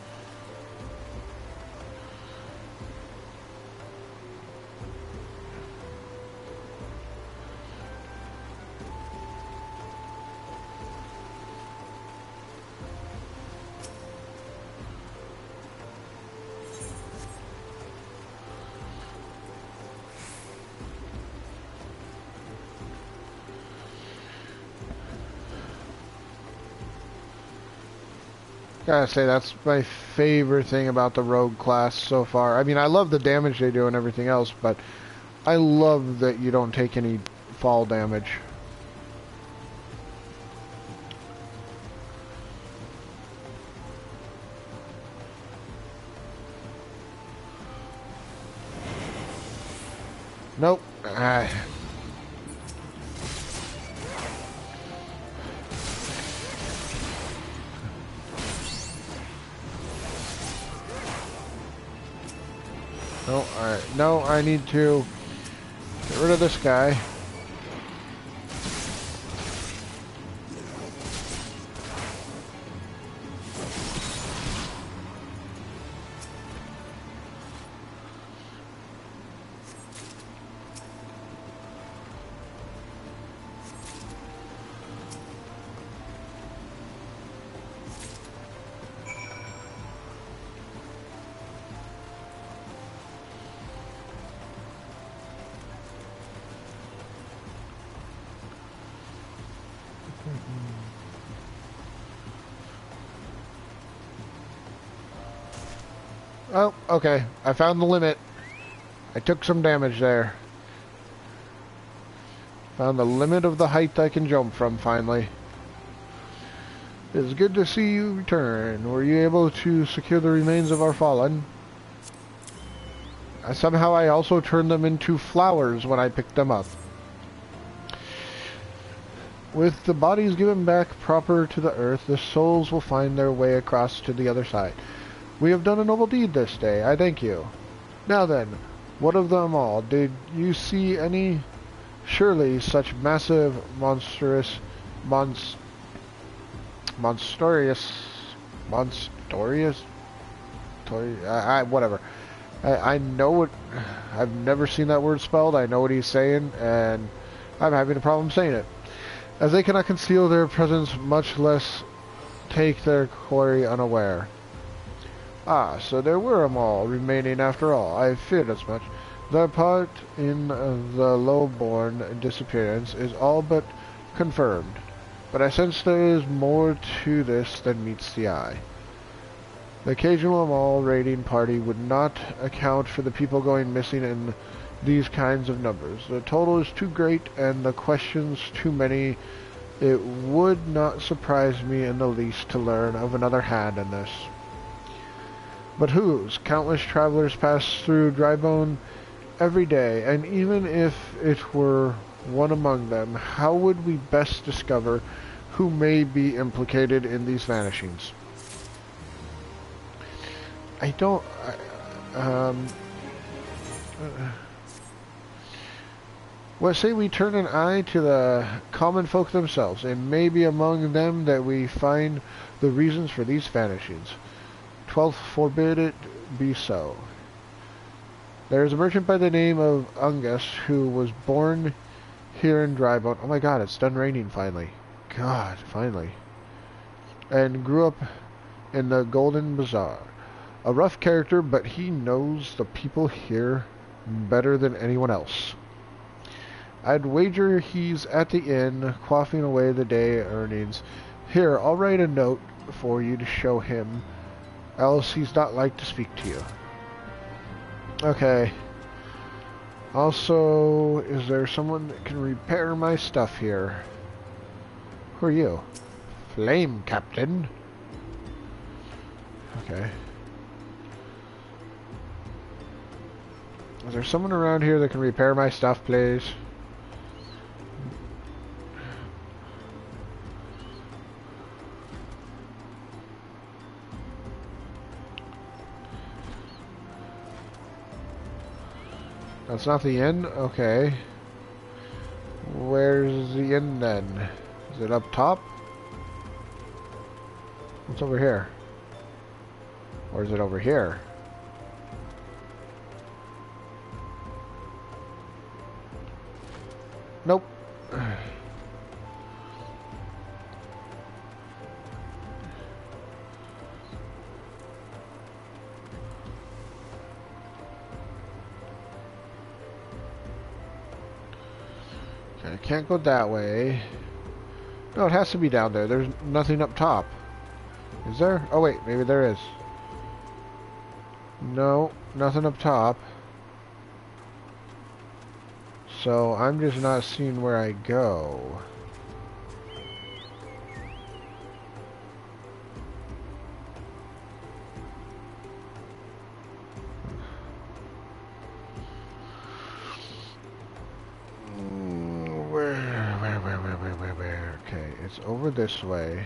Gotta say, that's my favorite thing about the rogue class so far. I mean, I love the damage they do and everything else, but I love that you don't take any fall damage. Nope. No, alright. No, I need to get rid of this guy. Oh, okay. I found the limit. I took some damage there. Found the limit of the height I can jump from, finally. It's good to see you return. Were you able to secure the remains of our fallen? Somehow I also turned them into flowers when I picked them up. With the bodies given back proper to the earth, the souls will find their way across to the other side. We have done a noble deed this day. I thank you. Now then, what of them all? Did you see any? Surely such massive, monstrous, whatever. I know it. I've never seen that word spelled. I know what he's saying, and I'm having a problem saying it. As they cannot conceal their presence, much less take their quarry unaware. Ah, so there were 'em all remaining after all. I feared as much. Their part in the low-born disappearance is all but confirmed. But I sense there is more to this than meets the eye. The occasional Amal raiding party would not account for the people going missing in these kinds of numbers. The total is too great and the questions too many. It would not surprise me in the least to learn of another hand in this. But whose? Countless travelers pass through Drybone every day, and even if it were one among them, how would we best discover who may be implicated in these vanishings? I don't... Well, say we turn an eye to the common folk themselves. It may be among them that we find the reasons for these vanishings. 12th, forbid it be so. There is a merchant by the name of Ungus who was born here in Drybone. Oh my god, it's done raining finally. God, finally. And grew up in the Golden Bazaar. A rough character, but he knows the people here better than anyone else. I'd wager he's at the inn, quaffing away the day earnings. Here, I'll write a note for you to show him, else he's not like to speak to you. Okay. Also, is there someone that can repair my stuff here? Who are you? Flame Captain. Okay. Is there someone around here that can repair my stuff, please? That's not the inn? Okay. Where's the inn then? Is it up top? What's over here? Or is it over here? Nope. Okay, I can't go that way. No, it has to be down there. There's nothing up top. Is there? Oh wait, maybe there is. No, nothing up top. So I'm just not seeing where I go. it's over this way.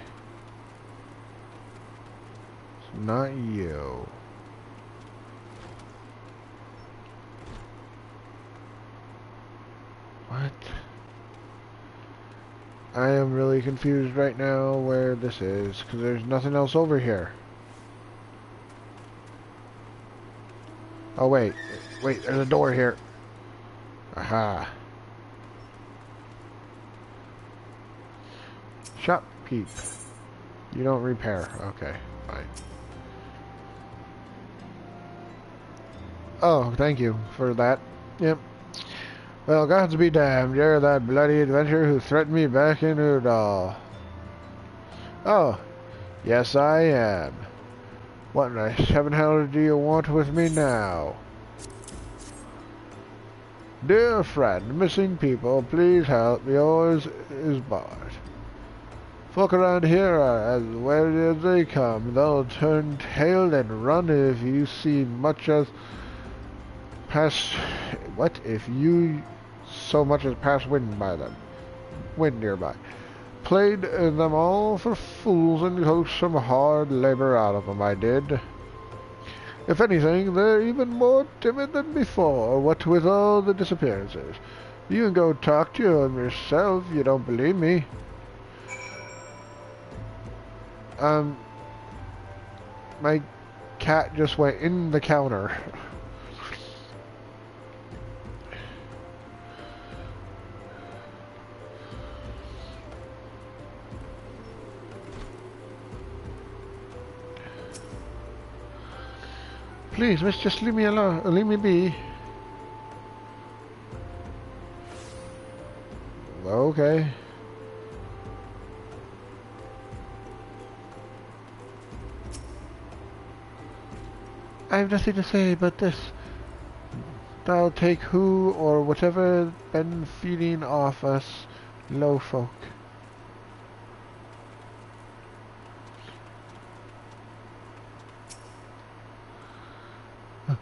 It's not you. What? I am really confused right now where this is, because there's nothing else over here. Oh, wait. Wait, there's a door here. Aha. Shopkeep. You don't repair. Okay, fine. Oh, thank you for that. Yep. Well, gods be damned. You're that bloody adventurer who threatened me back in Udall. Oh, yes I am. What in the heaven hell do you want with me now? Dear friend, missing people, please help. Yours is Bart. Folk around here are as wary as they come. They'll turn tail and run if you see much as pass. What if you so much as pass wind by them? Wind nearby. Played them all for fools and coaxed some hard labor out of them, I did. If anything, they're even more timid than before, what with all the disappearances. You can go talk to them yourself, you don't believe me. My cat just went in the counter. Please, miss, just leave me alone. Leave me be. Okay. I have nothing to say but this. Thou take who or whatever been feeding off us low folk.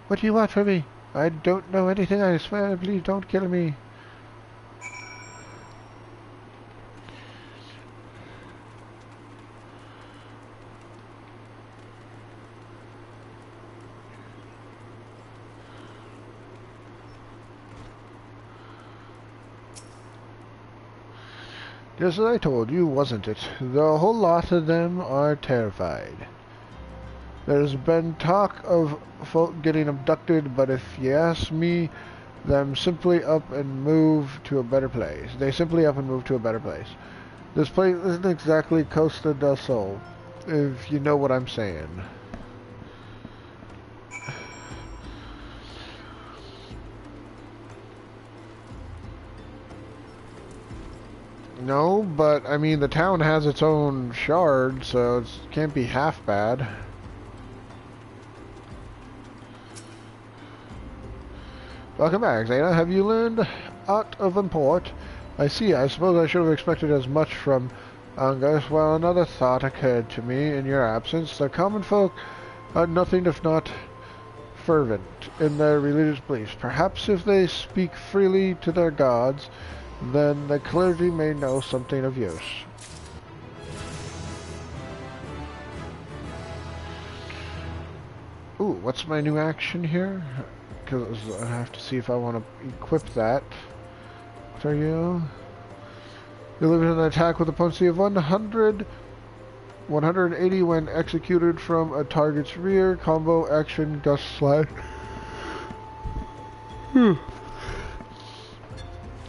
What do you want from me? I don't know anything, I swear. Please don't kill me. Just as I told you, wasn't it? The whole lot of them are terrified. There's been talk of folk getting abducted, but if you ask me, them simply up and move to a better place. They simply up and move to a better place. This place isn't exactly Costa del Sol, if you know what I'm saying. No, but I mean the town has its own shard, so it can't be half bad. Welcome back, Zeta. Have you learned aught of import? I see. I suppose I should have expected as much from Angus. Well, another thought occurred to me in your absence. The common folk are nothing if not fervent in their religious beliefs. Perhaps if they speak freely to their gods, then the clergy may know something of use. Ooh, what's my new action here? Because I have to see if I want to equip that. What are you? Delivers an attack with a potency of 180 when executed from a target's rear. Combo action gust slash.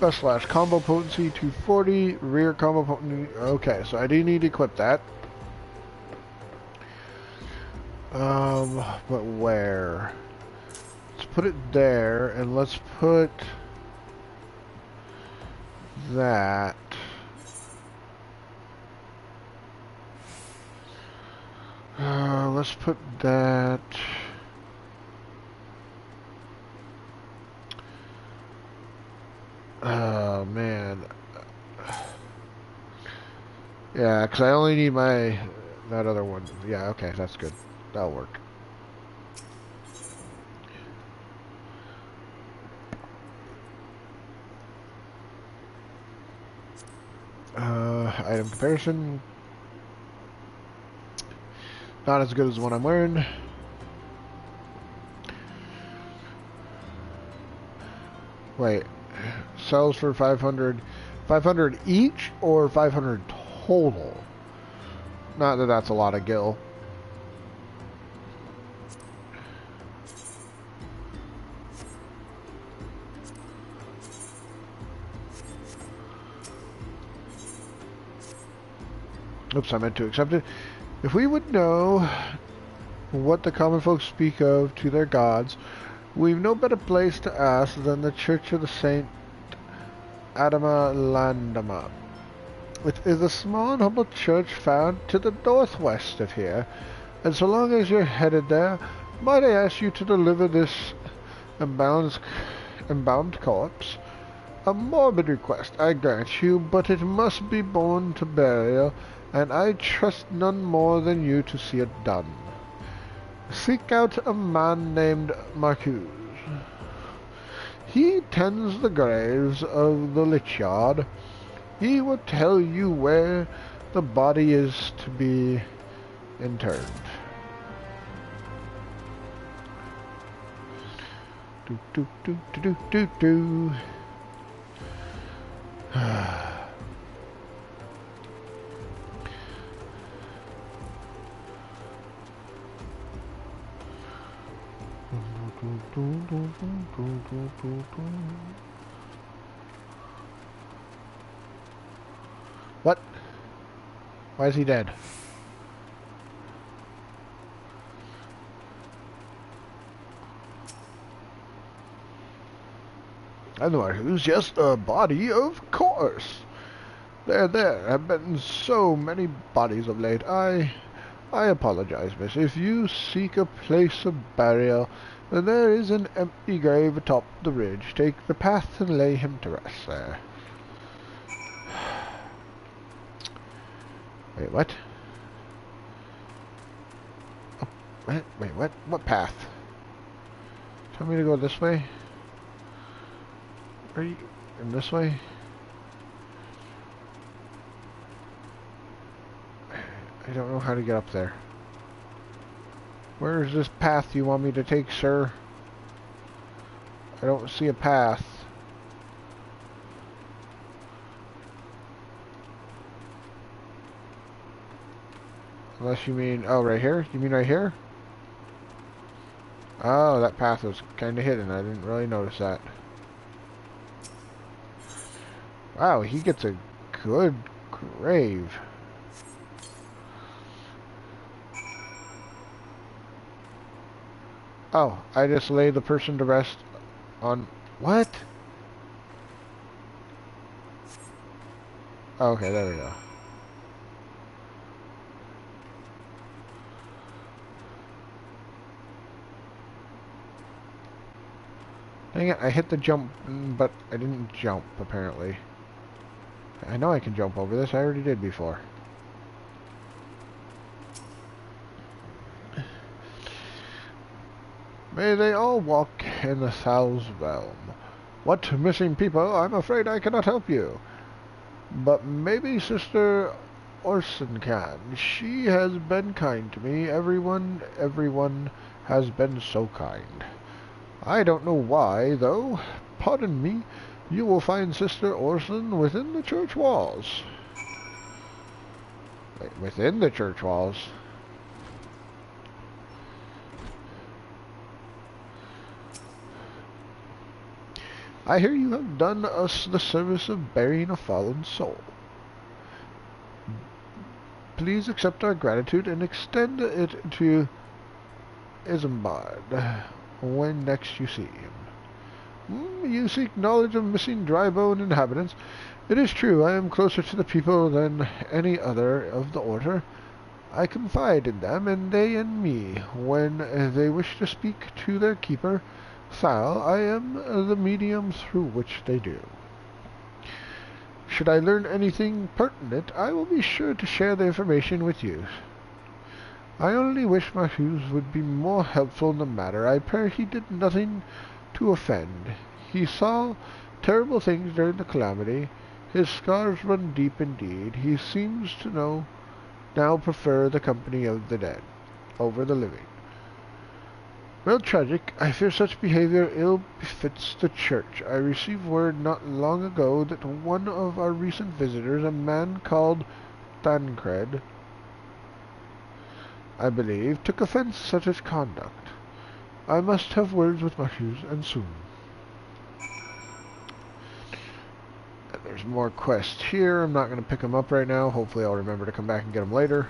Gust slash. Combo potency 240. Rear combo potency. Okay, so I do need to equip that. But where? Let's put it there, and let's put that. Let's put that. Oh man. Yeah, because I only need that other one. Yeah, okay, that's good. That'll work. Item comparison. Not as good as the one I'm wearing. Wait. Sells for 500. 500 each or 500 total? Not that that's a lot of gil. Oops, I meant to accept it. If we would know what the common folk speak of to their gods, we've no better place to ask than the Church of the Saint Adama Landama. It is a small and humble church found to the northwest of here, and so long as you're headed there, might I ask you to deliver this embalmed corpse? A morbid request, I grant you, but it must be borne to burial, and I trust none more than you to see it done. Seek out a man named Marcuse. He tends the graves of the Lich Yard. He will tell you where the body is to be interred. Do do do do do do do. What? Why is he dead? Anyway, who's just a body, of course. There have been so many bodies of late. I apologize, miss. If you seek a place of burial, then there is an empty grave atop the ridge. Take the path and lay him to rest there. Wait, what? Oh, wait, what? What path? Tell me to go this way? Are you in this way? I don't know how to get up there. Where is this path you want me to take, sir? I don't see a path. Unless you mean, oh, right here? You mean right here? Oh, that path was kind of hidden. I didn't really notice that. Wow, he gets a good grave. Oh, I just lay the person to rest on... What? Oh, okay, there we go. Dang it, I hit the jump, but I didn't jump, apparently. I know I can jump over this, I already did before. May they all walk in the Thal's realm. What, missing people? I'm afraid I cannot help you. But maybe Sister Orson can. She has been kind to me. Everyone has been so kind. I don't know why, though. Pardon me. You will find Sister Orson within the church walls. Wait, within the church walls? I hear you have done us the service of burying a fallen soul. Please accept our gratitude and extend it to Isambard when next you see him. You seek knowledge of missing Drybone inhabitants. It is true, I am closer to the people than any other of the order. I confide in them, and they in me. When they wish to speak to their keeper, Thal, I am the medium through which they do. Should I learn anything pertinent, I will be sure to share the information with you. I only wish Marcuse would be more helpful in the matter. I pray he did nothing to offend. He saw terrible things during the calamity. His scars run deep indeed. He seems to now prefer the company of the dead over the living. Well, tragic. I fear such behavior ill befits the church. I received word not long ago that one of our recent visitors, a man called Tancred, I believe, took offense at such conduct. I must have words with Marcus, and soon. And there's more quests here. I'm not going to pick them up right now. Hopefully I'll remember to come back and get them later.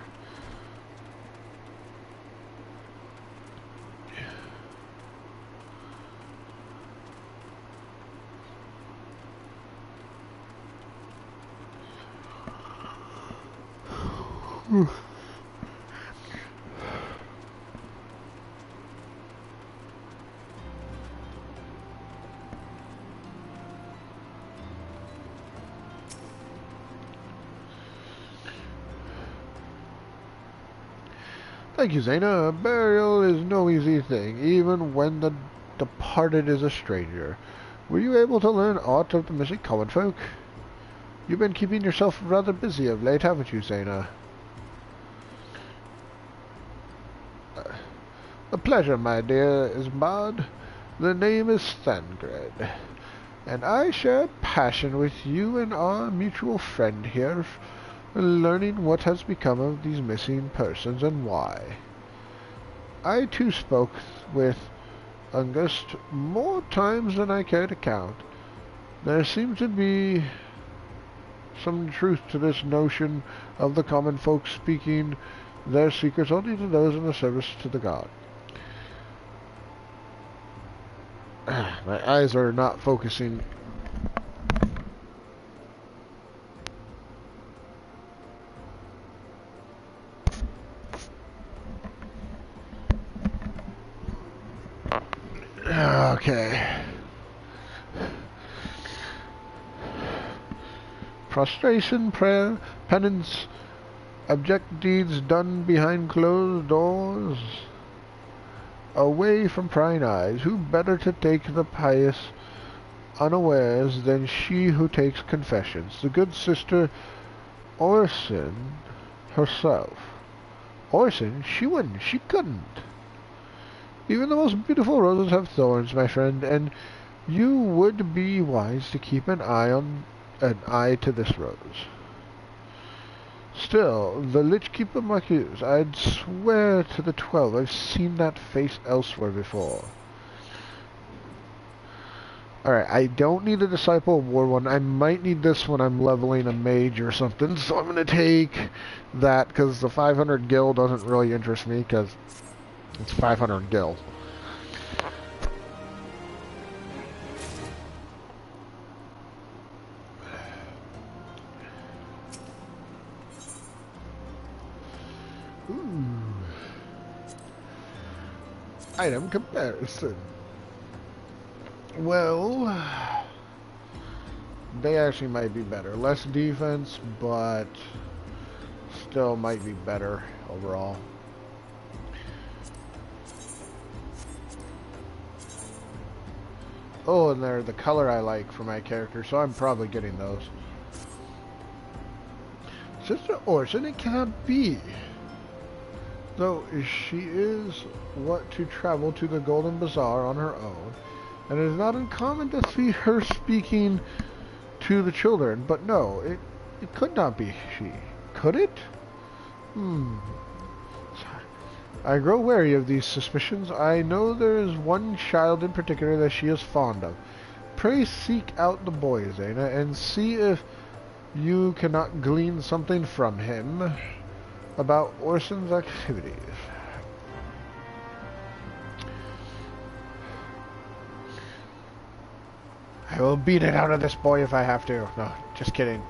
Thank you, Zaina. Burial is no easy thing, even when the departed is a stranger. Were you able to learn aught of the missing common folk? You've been keeping yourself rather busy of late, haven't you, Zaina? A pleasure, my dear Ismbard. The name is Thangred, and I share passion with you and our mutual friend here, learning what has become of these missing persons and why. I too spoke with Ungust more times than I care to count. There seems to be some truth to this notion of the common folk speaking their secrets only to those in the service to the god. My eyes are not focusing. Okay. Prostration, prayer, penance, abject deeds done behind closed doors. Away from prying eyes, who better to take the pious unawares than she who takes confessions? The good sister Orson herself. Orson? She wouldn't. She couldn't. Even the most beautiful roses have thorns, my friend, and you would be wise to keep an eye to this rose. Still, the Lich Keeper Marcus, I'd swear to the 12 I've seen that face elsewhere before. Alright, I don't need a Disciple of War one. I might need this when I'm leveling a mage or something, so I'm going to take that, because the 500 gil doesn't really interest me, because it's 500 gil. Item comparison. Well, they actually might be better. Less defense, but still might be better overall. Oh, and they're the color I like for my character, so I'm probably getting those. Sister Orson, it cannot be. Though she is what to travel to the Golden Bazaar on her own, and it is not uncommon to see her speaking to the children. But no, it could not be she. Could it? I grow wary of these suspicions. I know there is one child in particular that she is fond of. Pray seek out the boy, Zaina, and see if you cannot glean something from him about Orson's activities. I will beat it out of this boy if I have to. No, just kidding.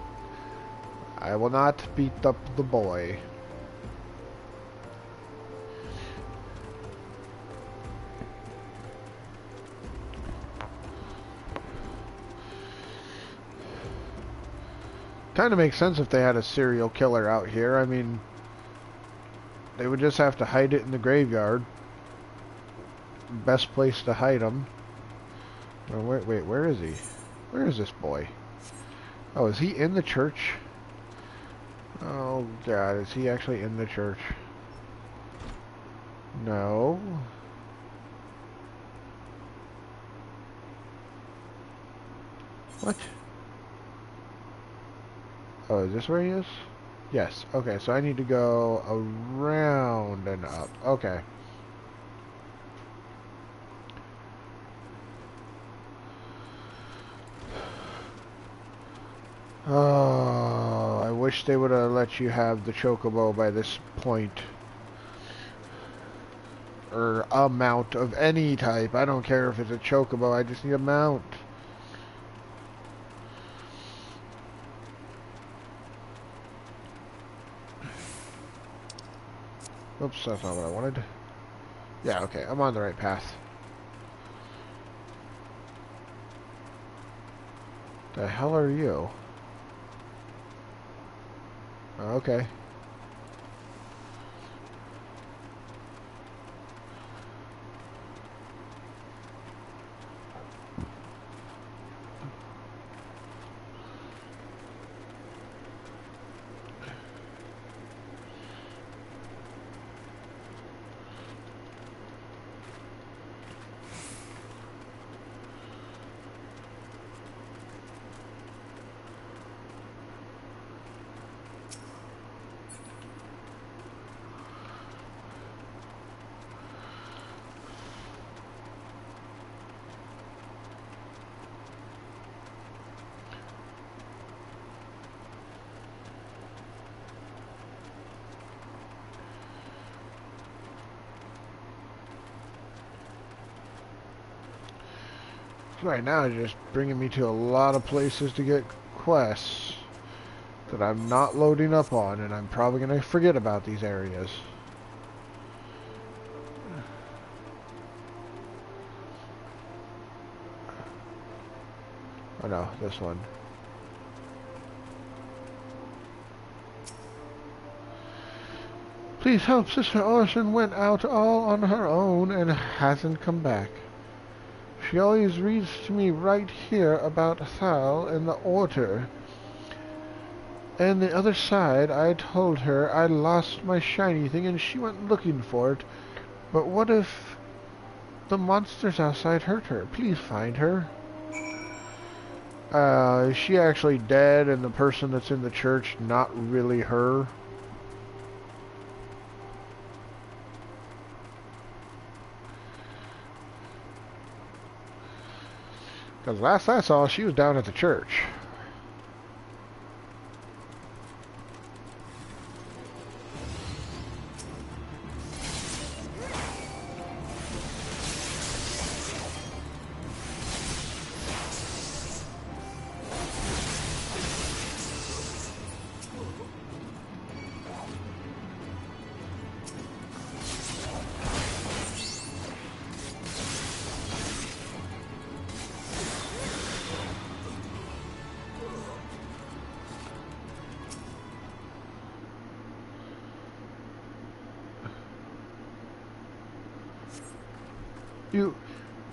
I will not beat up the boy. Kind of makes sense if they had a serial killer out here. I mean, they would just have to hide it in the graveyard. Best place to hide him. Oh, wait, where is he? Where is this boy? Oh, is he in the church? Oh god, is he actually in the church? No. What? Oh, is this where he is? Yes. Okay, so I need to go around and up. Okay. Oh, I wish they would have let you have the chocobo by this point. Or a mount of any type. I don't care if it's a chocobo, I just need a mount. Oops, that's not what I wanted. Yeah, okay, I'm on the right path. The hell are you? Okay. Right now, it's just bringing me to a lot of places to get quests that I'm not loading up on, and I'm probably going to forget about these areas. Oh no, this one. Please help, Sister Orson went out all on her own and hasn't come back. She always reads to me right here about Thal and the Order. And the other side, I told her I lost my shiny thing and she went looking for it. But what if the monsters outside hurt her? Please find her. Is she actually dead and the person that's in the church not really her? Because last I saw, she was down at the church.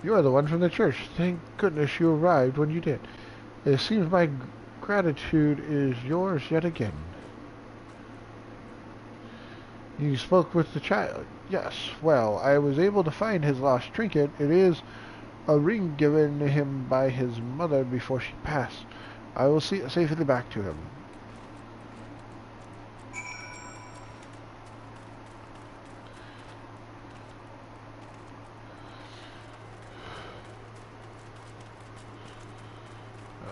You are the one from the church. Thank goodness you arrived when you did. It seems my gratitude is yours yet again. You spoke with the child. Yes, well, I was able to find his lost trinket. It is a ring given him by his mother before she passed. I will see it safely back to him.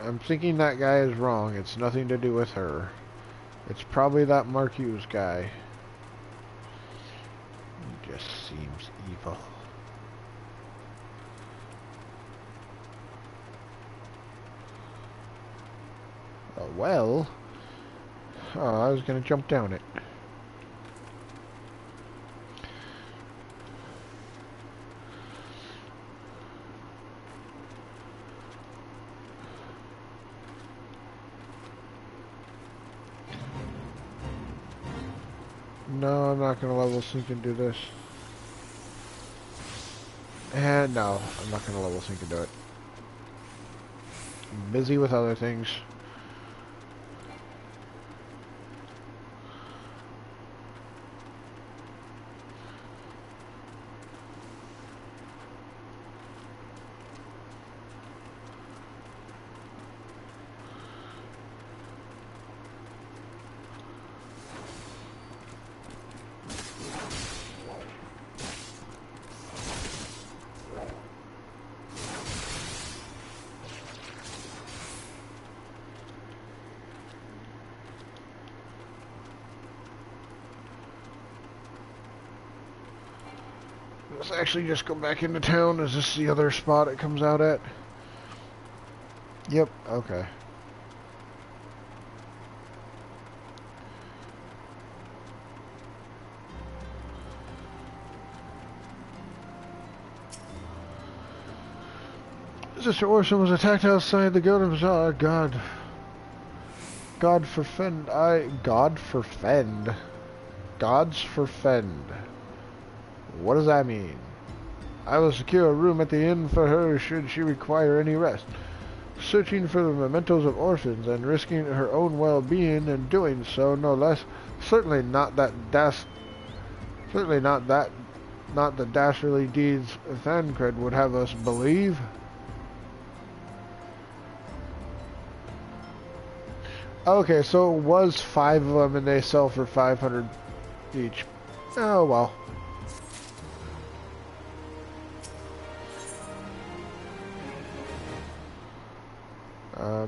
I'm thinking that guy is wrong. It's nothing to do with her. It's probably that Mark Hughes guy. He just seems evil. Well... Oh, I was gonna jump down it. No, I'm not gonna level sync and do this. And no, I'm not gonna level sync and do it. I'm busy with other things. Let's actually just go back into town. Is this the other spot it comes out at? Yep, okay. Sister Orson was attacked outside the Golden Bazaar. God forfend. God forfend. Gods forfend. What does that mean? I will secure a room at the inn for her should she require any rest. Searching for the mementos of orphans and risking her own well-being and doing so, no less. Certainly not the dastardly deeds Thancred would have us believe. Okay, so it was 5 of them and they sell for 500 each. Oh well.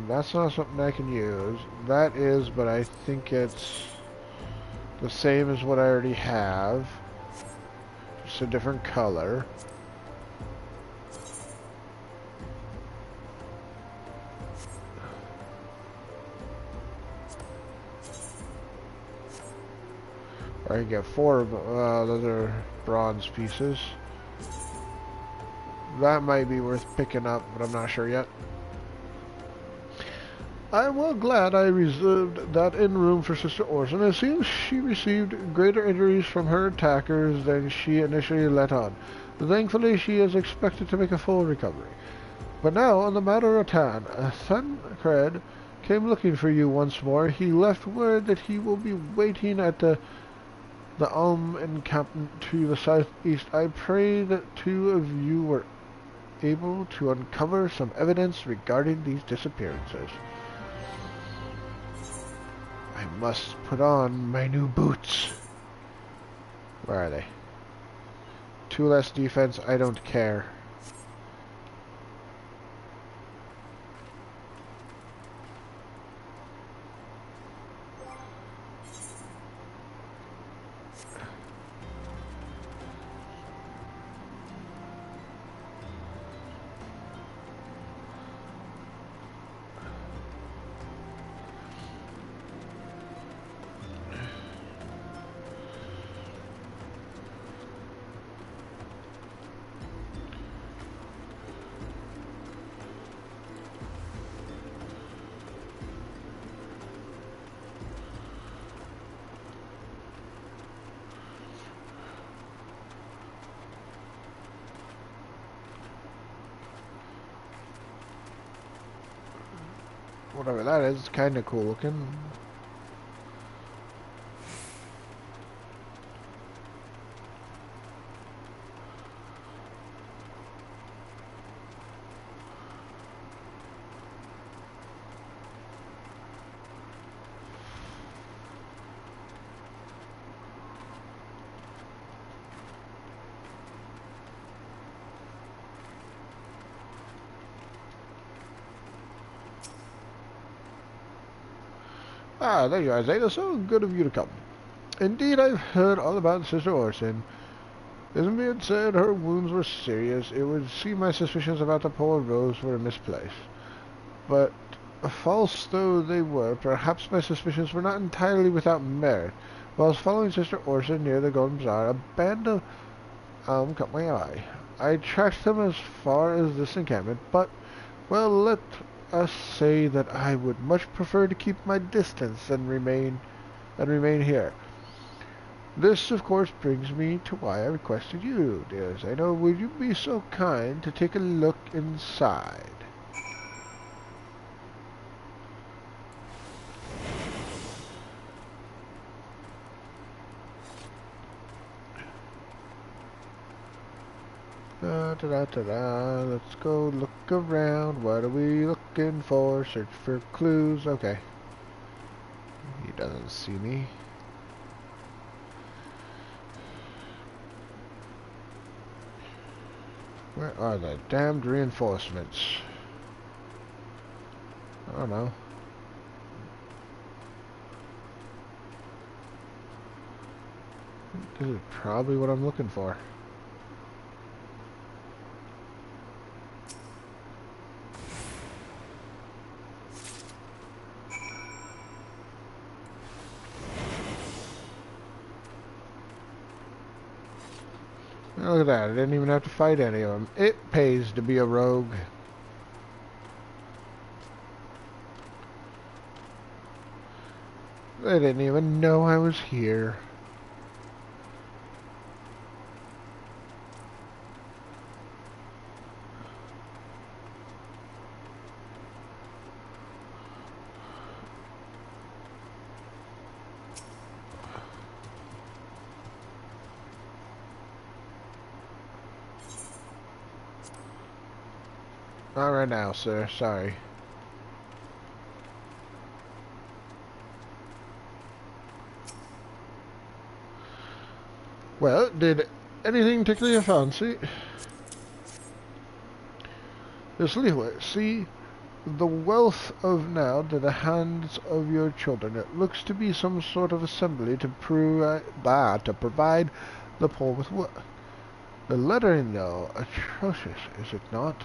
That's not something I can use. That is, but I think it's the same as what I already have. Just a different color. I can get 4 of those are bronze pieces. That might be worth picking up, but I'm not sure yet. I am well glad I reserved that inn room for Sister Orson. It seems she received greater injuries from her attackers than she initially let on. Thankfully, she is expected to make a full recovery. But now, on the matter at hand, Thancred came looking for you once more. He left word that he will be waiting at the Ulm encampment to the southeast. I pray that 2 of you were able to uncover some evidence regarding these disappearances. I must put on my new boots. Where are they? 2 less defense, I don't care. Whatever that is, it's kinda cool looking. Ah, there you are, Zeta. So good of you to come. Indeed, I've heard all about Sister Orson. Isn't it said her wounds were serious? It would seem my suspicions about the poor Rose were misplaced. But, false though they were, perhaps my suspicions were not entirely without merit. Whilst following Sister Orson near the Golden Bazaar, a band of caught my eye. I tracked them as far as this encampment, but, well, let us say that I would much prefer to keep my distance than remain here. This, of course, brings me to why I requested you, dear Zeno. Would you be so kind to take a look inside? Let's go look around. What are we looking for? Search for clues. Okay. He doesn't see me. Where are the damned reinforcements? I don't know. This is probably what I'm looking for. Look at that, I didn't even have to fight any of them. It pays to be a rogue. They didn't even know I was here. Not right now, sir. Sorry. Well, did anything tickle your fancy? Just leeway. See the wealth of now to the hands of your children. It looks to be some sort of assembly to provide the poor with work. The lettering, though, atrocious, is it not?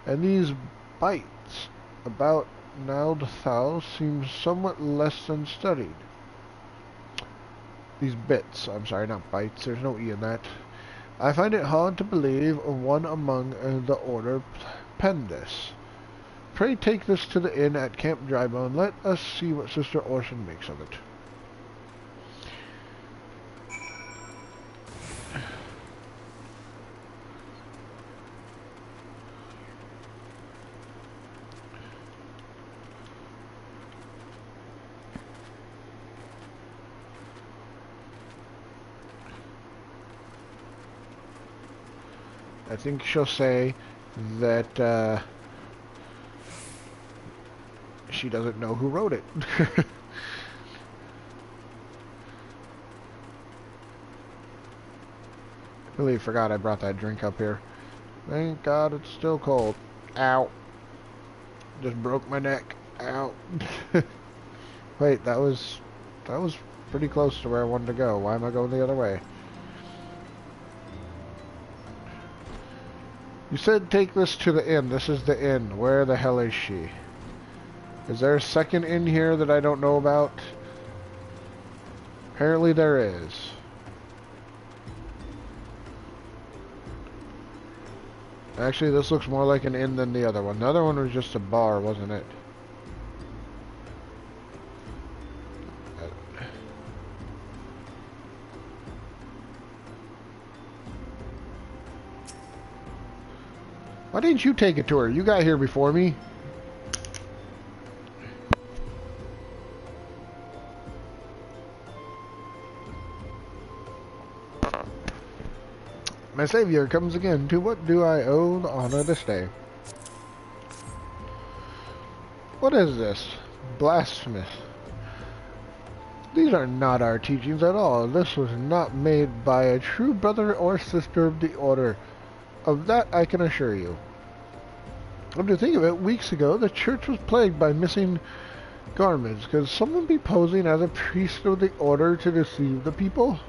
And these bites about Nald Thal seem somewhat less than studied. These bits, I'm sorry, not bites, there's no E in that. I find it hard to believe one among the order penned this. Pray take this to the inn at Camp Drybone. Let us see what Sister Orson makes of it. I think she'll say that she doesn't know who wrote it. Really forgot I brought that drink up here. Thank God it's still cold. Ow. Just broke my neck. Ow. Wait, that was pretty close to where I wanted to go. Why am I going the other way? You said take this to the inn. This is the inn. Where the hell is she? Is there a second inn here that I don't know about? Apparently there is. Actually, this looks more like an inn than the other one. The other one was just a bar, wasn't it? Why didn't you take it to her? You got here before me. My savior comes again. To what do I owe the honor this day? What is this? Blasphemous. These are not our teachings at all. This was not made by a true brother or sister of the order. Of that I can assure you. Come to think of it, weeks ago the church was plagued by missing garments. Could someone be posing as a priest of the order to deceive the people?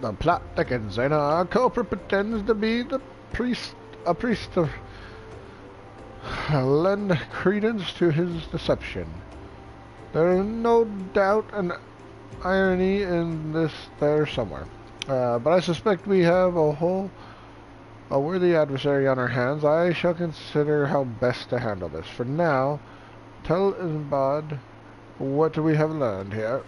The plot thickens, and our culprit pretends to be a priest of lend credence to his deception. There is no doubt an irony in this there somewhere. But I suspect we have a worthy adversary on our hands. I shall consider how best to handle this. For now, tell Isambard what we have learned here.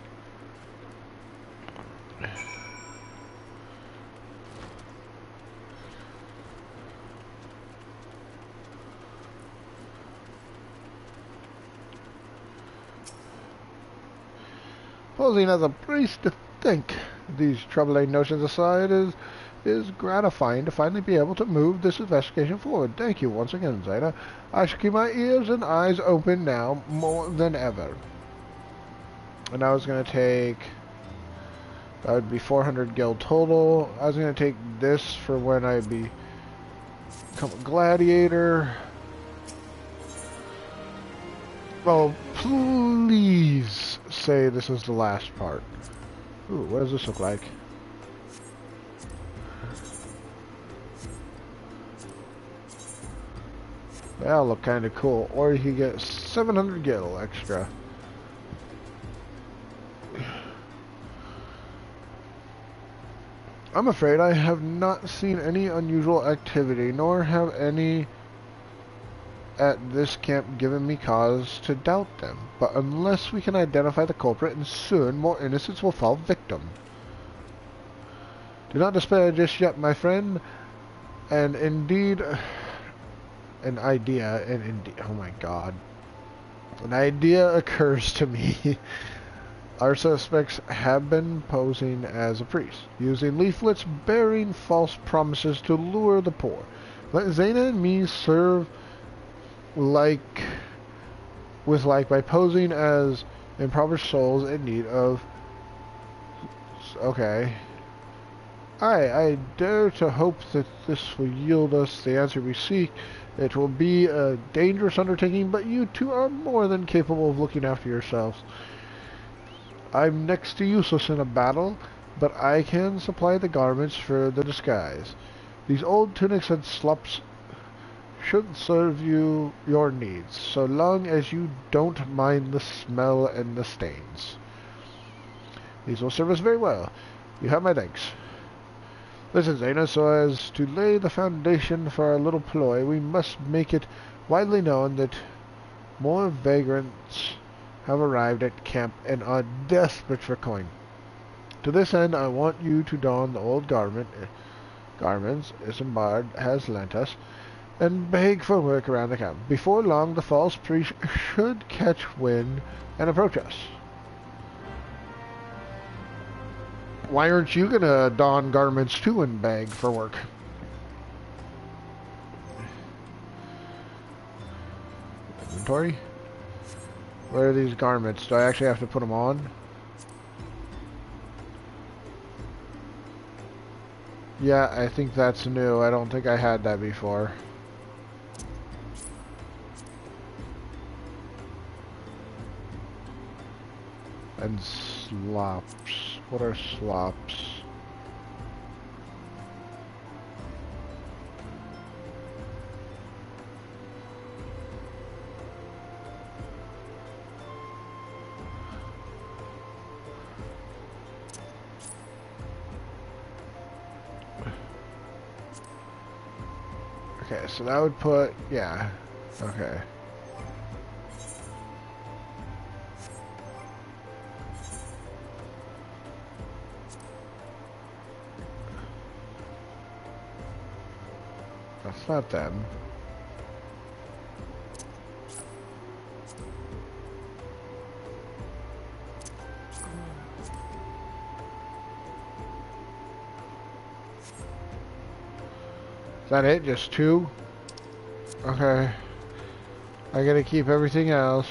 Posing as a priest, to think these troubling notions aside is gratifying to finally be able to move this investigation forward. Thank you once again, Zeta. I shall keep my ears and eyes open now more than ever. And I was going to take... that would be 400 gil total. I was going to take this for when I become a gladiator. Oh, please say this is the last part. Ooh, what does this look like? That'll look kind of cool. Or you can get 700 gil extra. I'm afraid I have not seen any unusual activity, nor have any at this camp given me cause to doubt them. But unless we can identify the culprit, and soon more innocents will fall victim. Do not despair just yet, my friend. And indeed, an idea, oh my god. An idea occurs to me. Our suspects have been posing as a priest, using leaflets bearing false promises to lure the poor. Let Zena and me serve by posing as impoverished souls in need of... Okay. I dare to hope that this will yield us the answer we seek. It will be a dangerous undertaking, but you two are more than capable of looking after yourselves. I'm next to useless in a battle, but I can supply the garments for the disguise. These old tunics and slops should serve your needs, so long as you don't mind the smell and the stains. These will serve us very well. You have my thanks. Listen, Zena, so as to lay the foundation for our little ploy, we must make it widely known that more vagrants have arrived at camp and are desperate for coin. To this end, I want you to don the old garments Isambard has lent us, and beg for work around the camp. Before long, the false priest should catch wind and approach us. Why aren't you gonna don garments too and beg for work? Inventory? Where are these garments? Do I actually have to put them on? Yeah, I think that's new. I don't think I had that before. And slops. What are slops? Okay, so that would put, yeah, okay. That's not them. Is that it? Just two? Okay. I gotta keep everything else.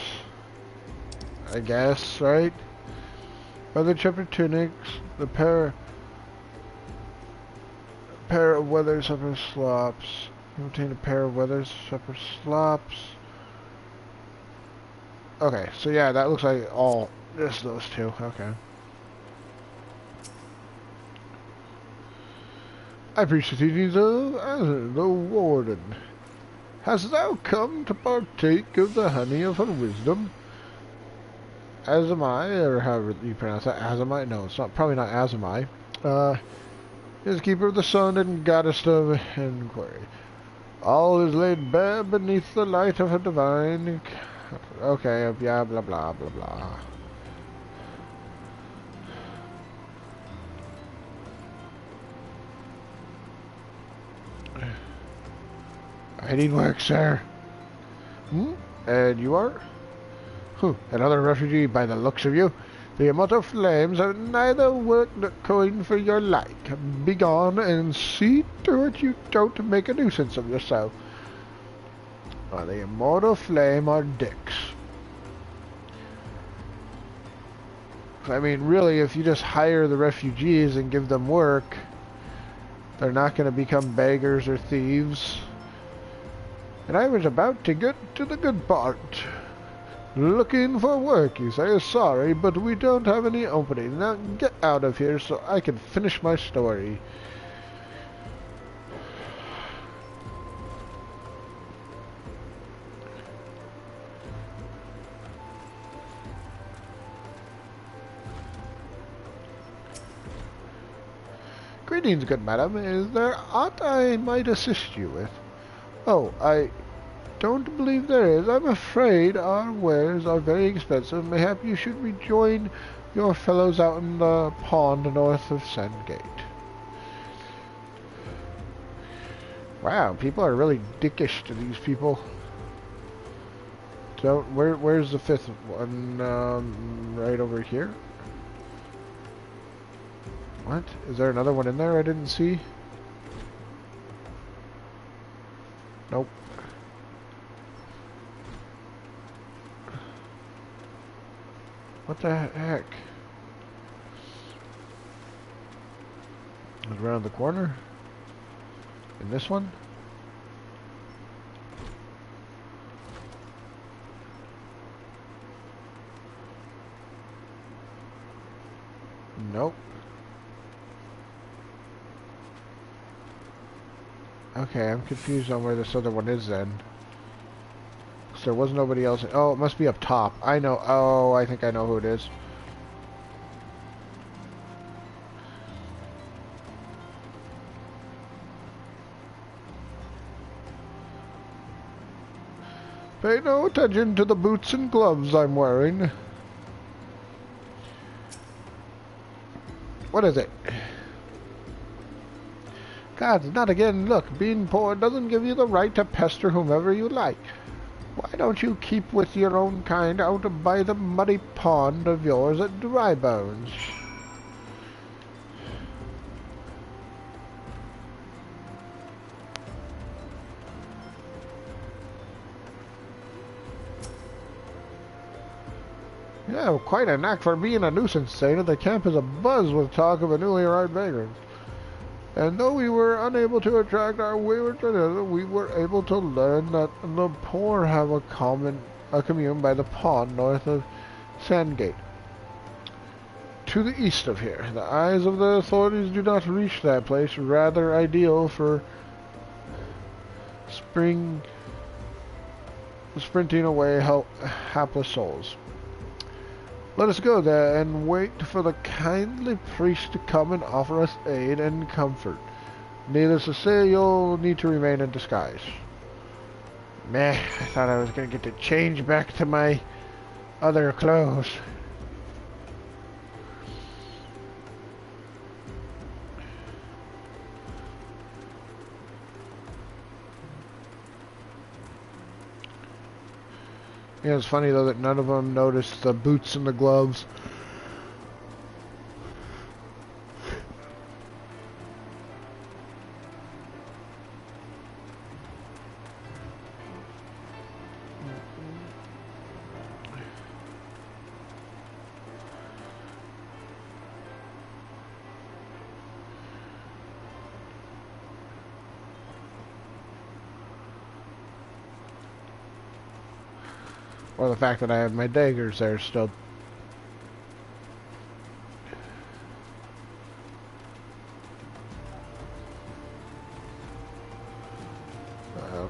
I guess, right? Other shepherd tunics, the pair of weather shepherd slops. You obtain a pair of weather shepherd slops. Okay, so yeah, that looks like all just those two. Okay. I preach the teachings of Azur, the warden. Hast thou come to partake of the honey of her wisdom? Azamai, or however you pronounce that, Azamai? No, it's not, probably not Azamai. Is keeper of the sun and goddess of inquiry. All is laid bare beneath the light of her divine... Okay, yeah, blah, blah, blah, blah. I need work, sir. And you are? Another refugee by the looks of you. The immortal flames have neither work nor coin for your like. Begone and see to it you don't make a nuisance of yourself. The immortal flame are dicks. I mean, really, if you just hire the refugees and give them work, they're not going to become beggars or thieves. And I was about to get to the good part. Looking for work, you say? Sorry, but we don't have any opening. Now get out of here so I can finish my story. Greetings, good madam. Is there aught I might assist you with? Oh, I don't believe there is. I'm afraid our wares are very expensive. Mayhap you should rejoin your fellows out in the pond north of Sandgate. Wow, people are really dickish to these people. So, where's the fifth one? Right over here? What? Is there another one in there I didn't see? Nope. What the heck? Is it around the corner? In this one? Nope. Okay, I'm confused on where this other one is then. So there was nobody else. Oh, it must be up top. I know. Oh, I think I know who it is. Pay no attention to the boots and gloves I'm wearing. What is it? God, not again. Look, being poor doesn't give you the right to pester whomever you like. Why don't you keep with your own kind out by the muddy pond of yours at Drybones? You have quite a knack for being a nuisance, Sada. The camp is abuzz with talk of a newly arrived vagrant. And though we were unable to attract our wayward together, we were able to learn that the poor have a commune by the pond north of Sandgate. To the east of here. The eyes of the authorities do not reach that place, rather ideal for sprinting away hapless souls. Let us go there and wait for the kindly priest to come and offer us aid and comfort. Needless to say, you'll need to remain in disguise. Meh, I thought I was going to get to change back to my other clothes. Yeah, it's funny though that none of them noticed the boots and the gloves. Or the fact that I have my daggers there still.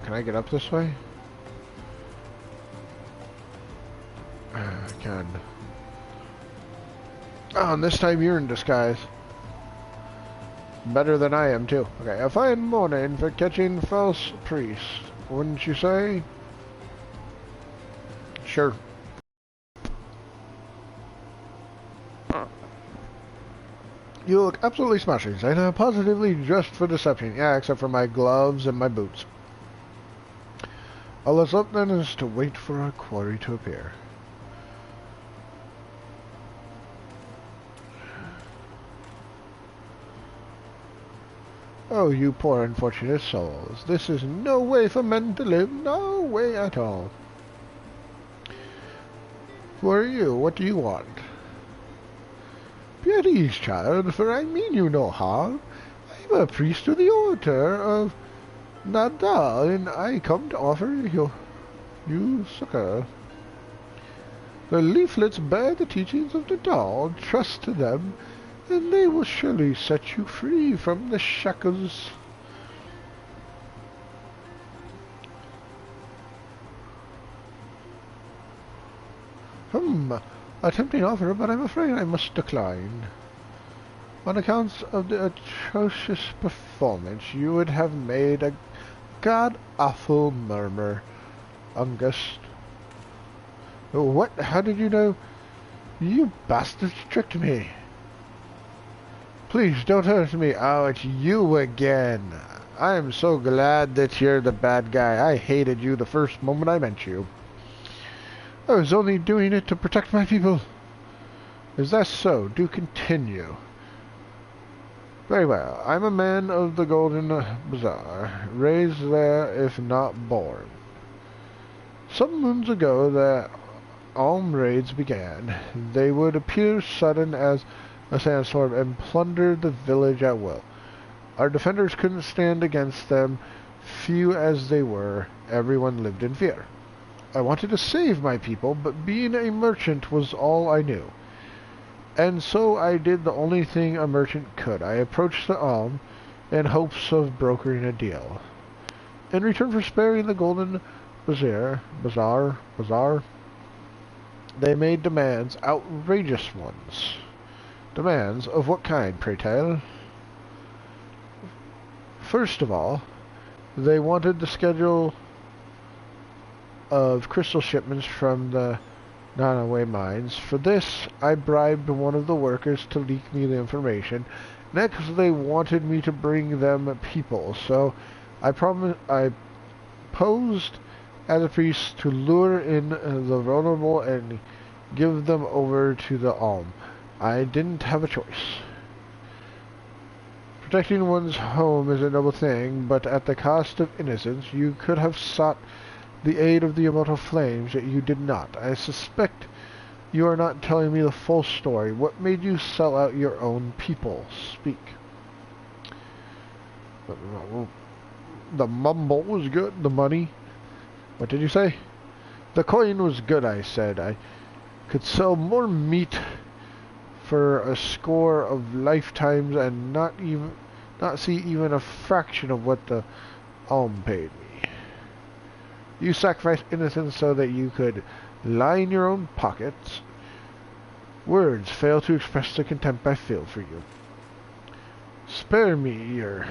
Can I get up this way? I can. Oh, and this time you're in disguise. Better than I am, too. Okay, a fine morning for catching false priests, wouldn't you say? Sure. You look absolutely smashing, Zeta. Positively dressed for deception. Yeah, except for my gloves and my boots. All that's left then is to wait for our quarry to appear. Oh, you poor unfortunate souls. This is no way for men to live. No way at all. Who are you? What do you want? Be at ease, child, for I mean you no harm. I'm a priest of the order of Nadal, and I come to offer you succor. The leaflets bear the teachings of Nadal. Trust to them, and they will surely set you free from the shackles. A tempting offer, but I'm afraid I must decline. On account of the atrocious performance, you would have made a god-awful murmur, Ungust. What? How did you know? You bastards tricked me. Please don't hurt me. Oh, it's you again. I am so glad that you're the bad guy. I hated you the first moment I met you. I was only doing it to protect my people. Is that so? Do continue. Very well. I'm a man of the Golden Bazaar, raised there if not born. Some moons ago the Alm raids began. They would appear sudden as a sandstorm and plunder the village at will. Our defenders couldn't stand against them, few as they were. Everyone lived in fear. I wanted to save my people, but being a merchant was all I knew. And so I did the only thing a merchant could. I approached the Alm in hopes of brokering a deal. In return for sparing the Golden Bazaar, they made demands, outrageous ones. Demands of what kind, pray tell? First of all, they wanted the schedule of crystal shipments from the Nanaway mines. For this, I bribed one of the workers to leak me the information. Next, they wanted me to bring them people, so I posed as a priest to lure in the vulnerable and give them over to the Alm. I didn't have a choice. Protecting one's home is a noble thing, but at the cost of innocence. You could have sought the aid of the immortal flames, yet you did not. I suspect you are not telling me the full story. What made you sell out your own people? Speak. The mumble was good. The money. What did you say? The coin was good, I said. I could sell more meat for a score of lifetimes and not see even a fraction of what the Alm paid me. You sacrificed innocence so that you could line your own pockets. Words fail to express the contempt I feel for you. Spare me your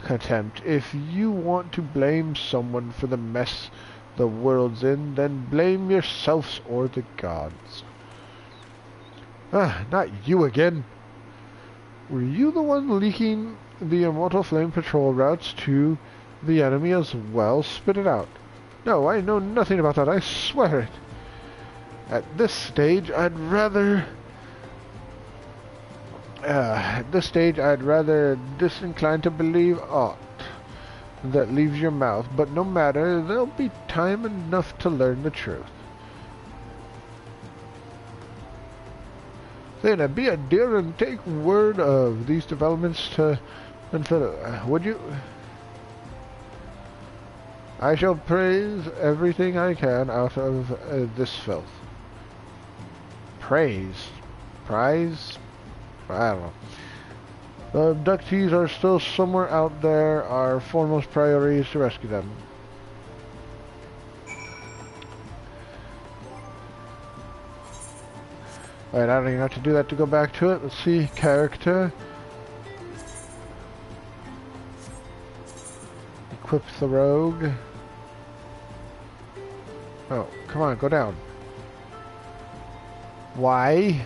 contempt. If you want to blame someone for the mess the world's in, then blame yourselves or the gods. Ah, not you again. Were you the one leaking the Immortal Flame Patrol routes to the enemy as well? Spit it out. No, I know nothing about that, I swear it. At this stage, I'd rather disinclined to believe aught that leaves your mouth, but no matter, there'll be time enough to learn the truth. Then be a dear and take word of these developments to Manfredo. Would you? I shall praise everything I can out of this filth. Praise? Prize? I don't know. The abductees are still somewhere out there. Our foremost priority is to rescue them. Alright, I don't even have to do that to go back to it. Let's see, character. Equip the rogue. Oh, come on, go down. Why?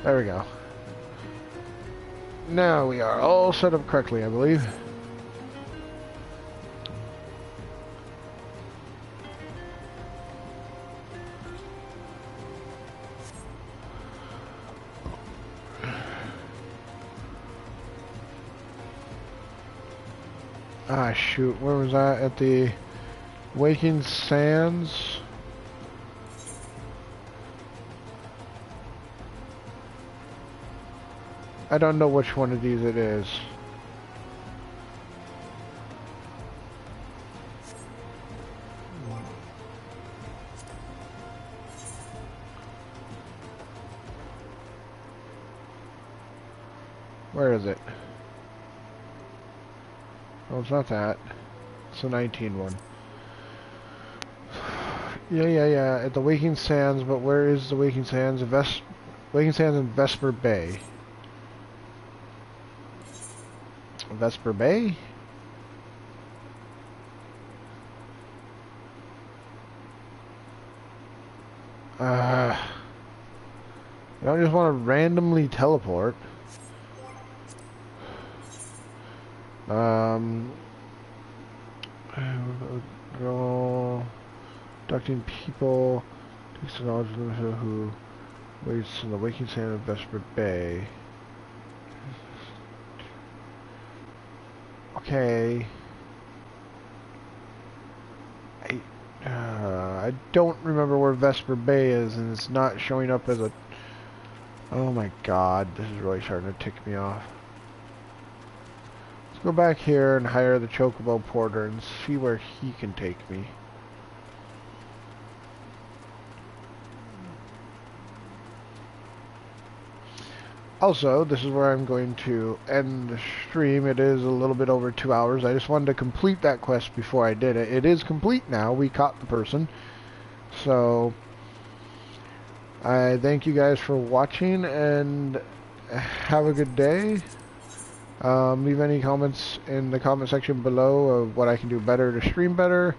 There we go. Now we are all set up correctly, I believe. Ah, shoot. Where was I? At the Waking Sands? I don't know which one of these it is. Where is it? Oh, it's not that. It's the 19 one. Yeah. At the Waking Sands, but where is the Waking Sands? Waking Sands and Vesper Bay. Vesper Bay? I don't just want to randomly teleport. Girl, abducting people, takes the knowledge of who waits in the Waking Sand of Vesper Bay. Okay. I don't remember where Vesper Bay is, and it's not showing up as a... Oh my god, this is really starting to tick me off. Let's go back here and hire the Chocobo Porter and see where he can take me. Also, this is where I'm going to end the stream. It is a little bit over 2 hours. I just wanted to complete that quest before I did it. It is complete now. We caught the person. So, I thank you guys for watching, and have a good day. Leave any comments in the comment section below of what I can do better to stream better.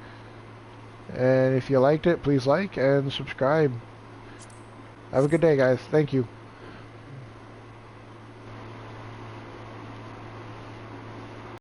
And if you liked it, please like and subscribe. Have a good day, guys. Thank you.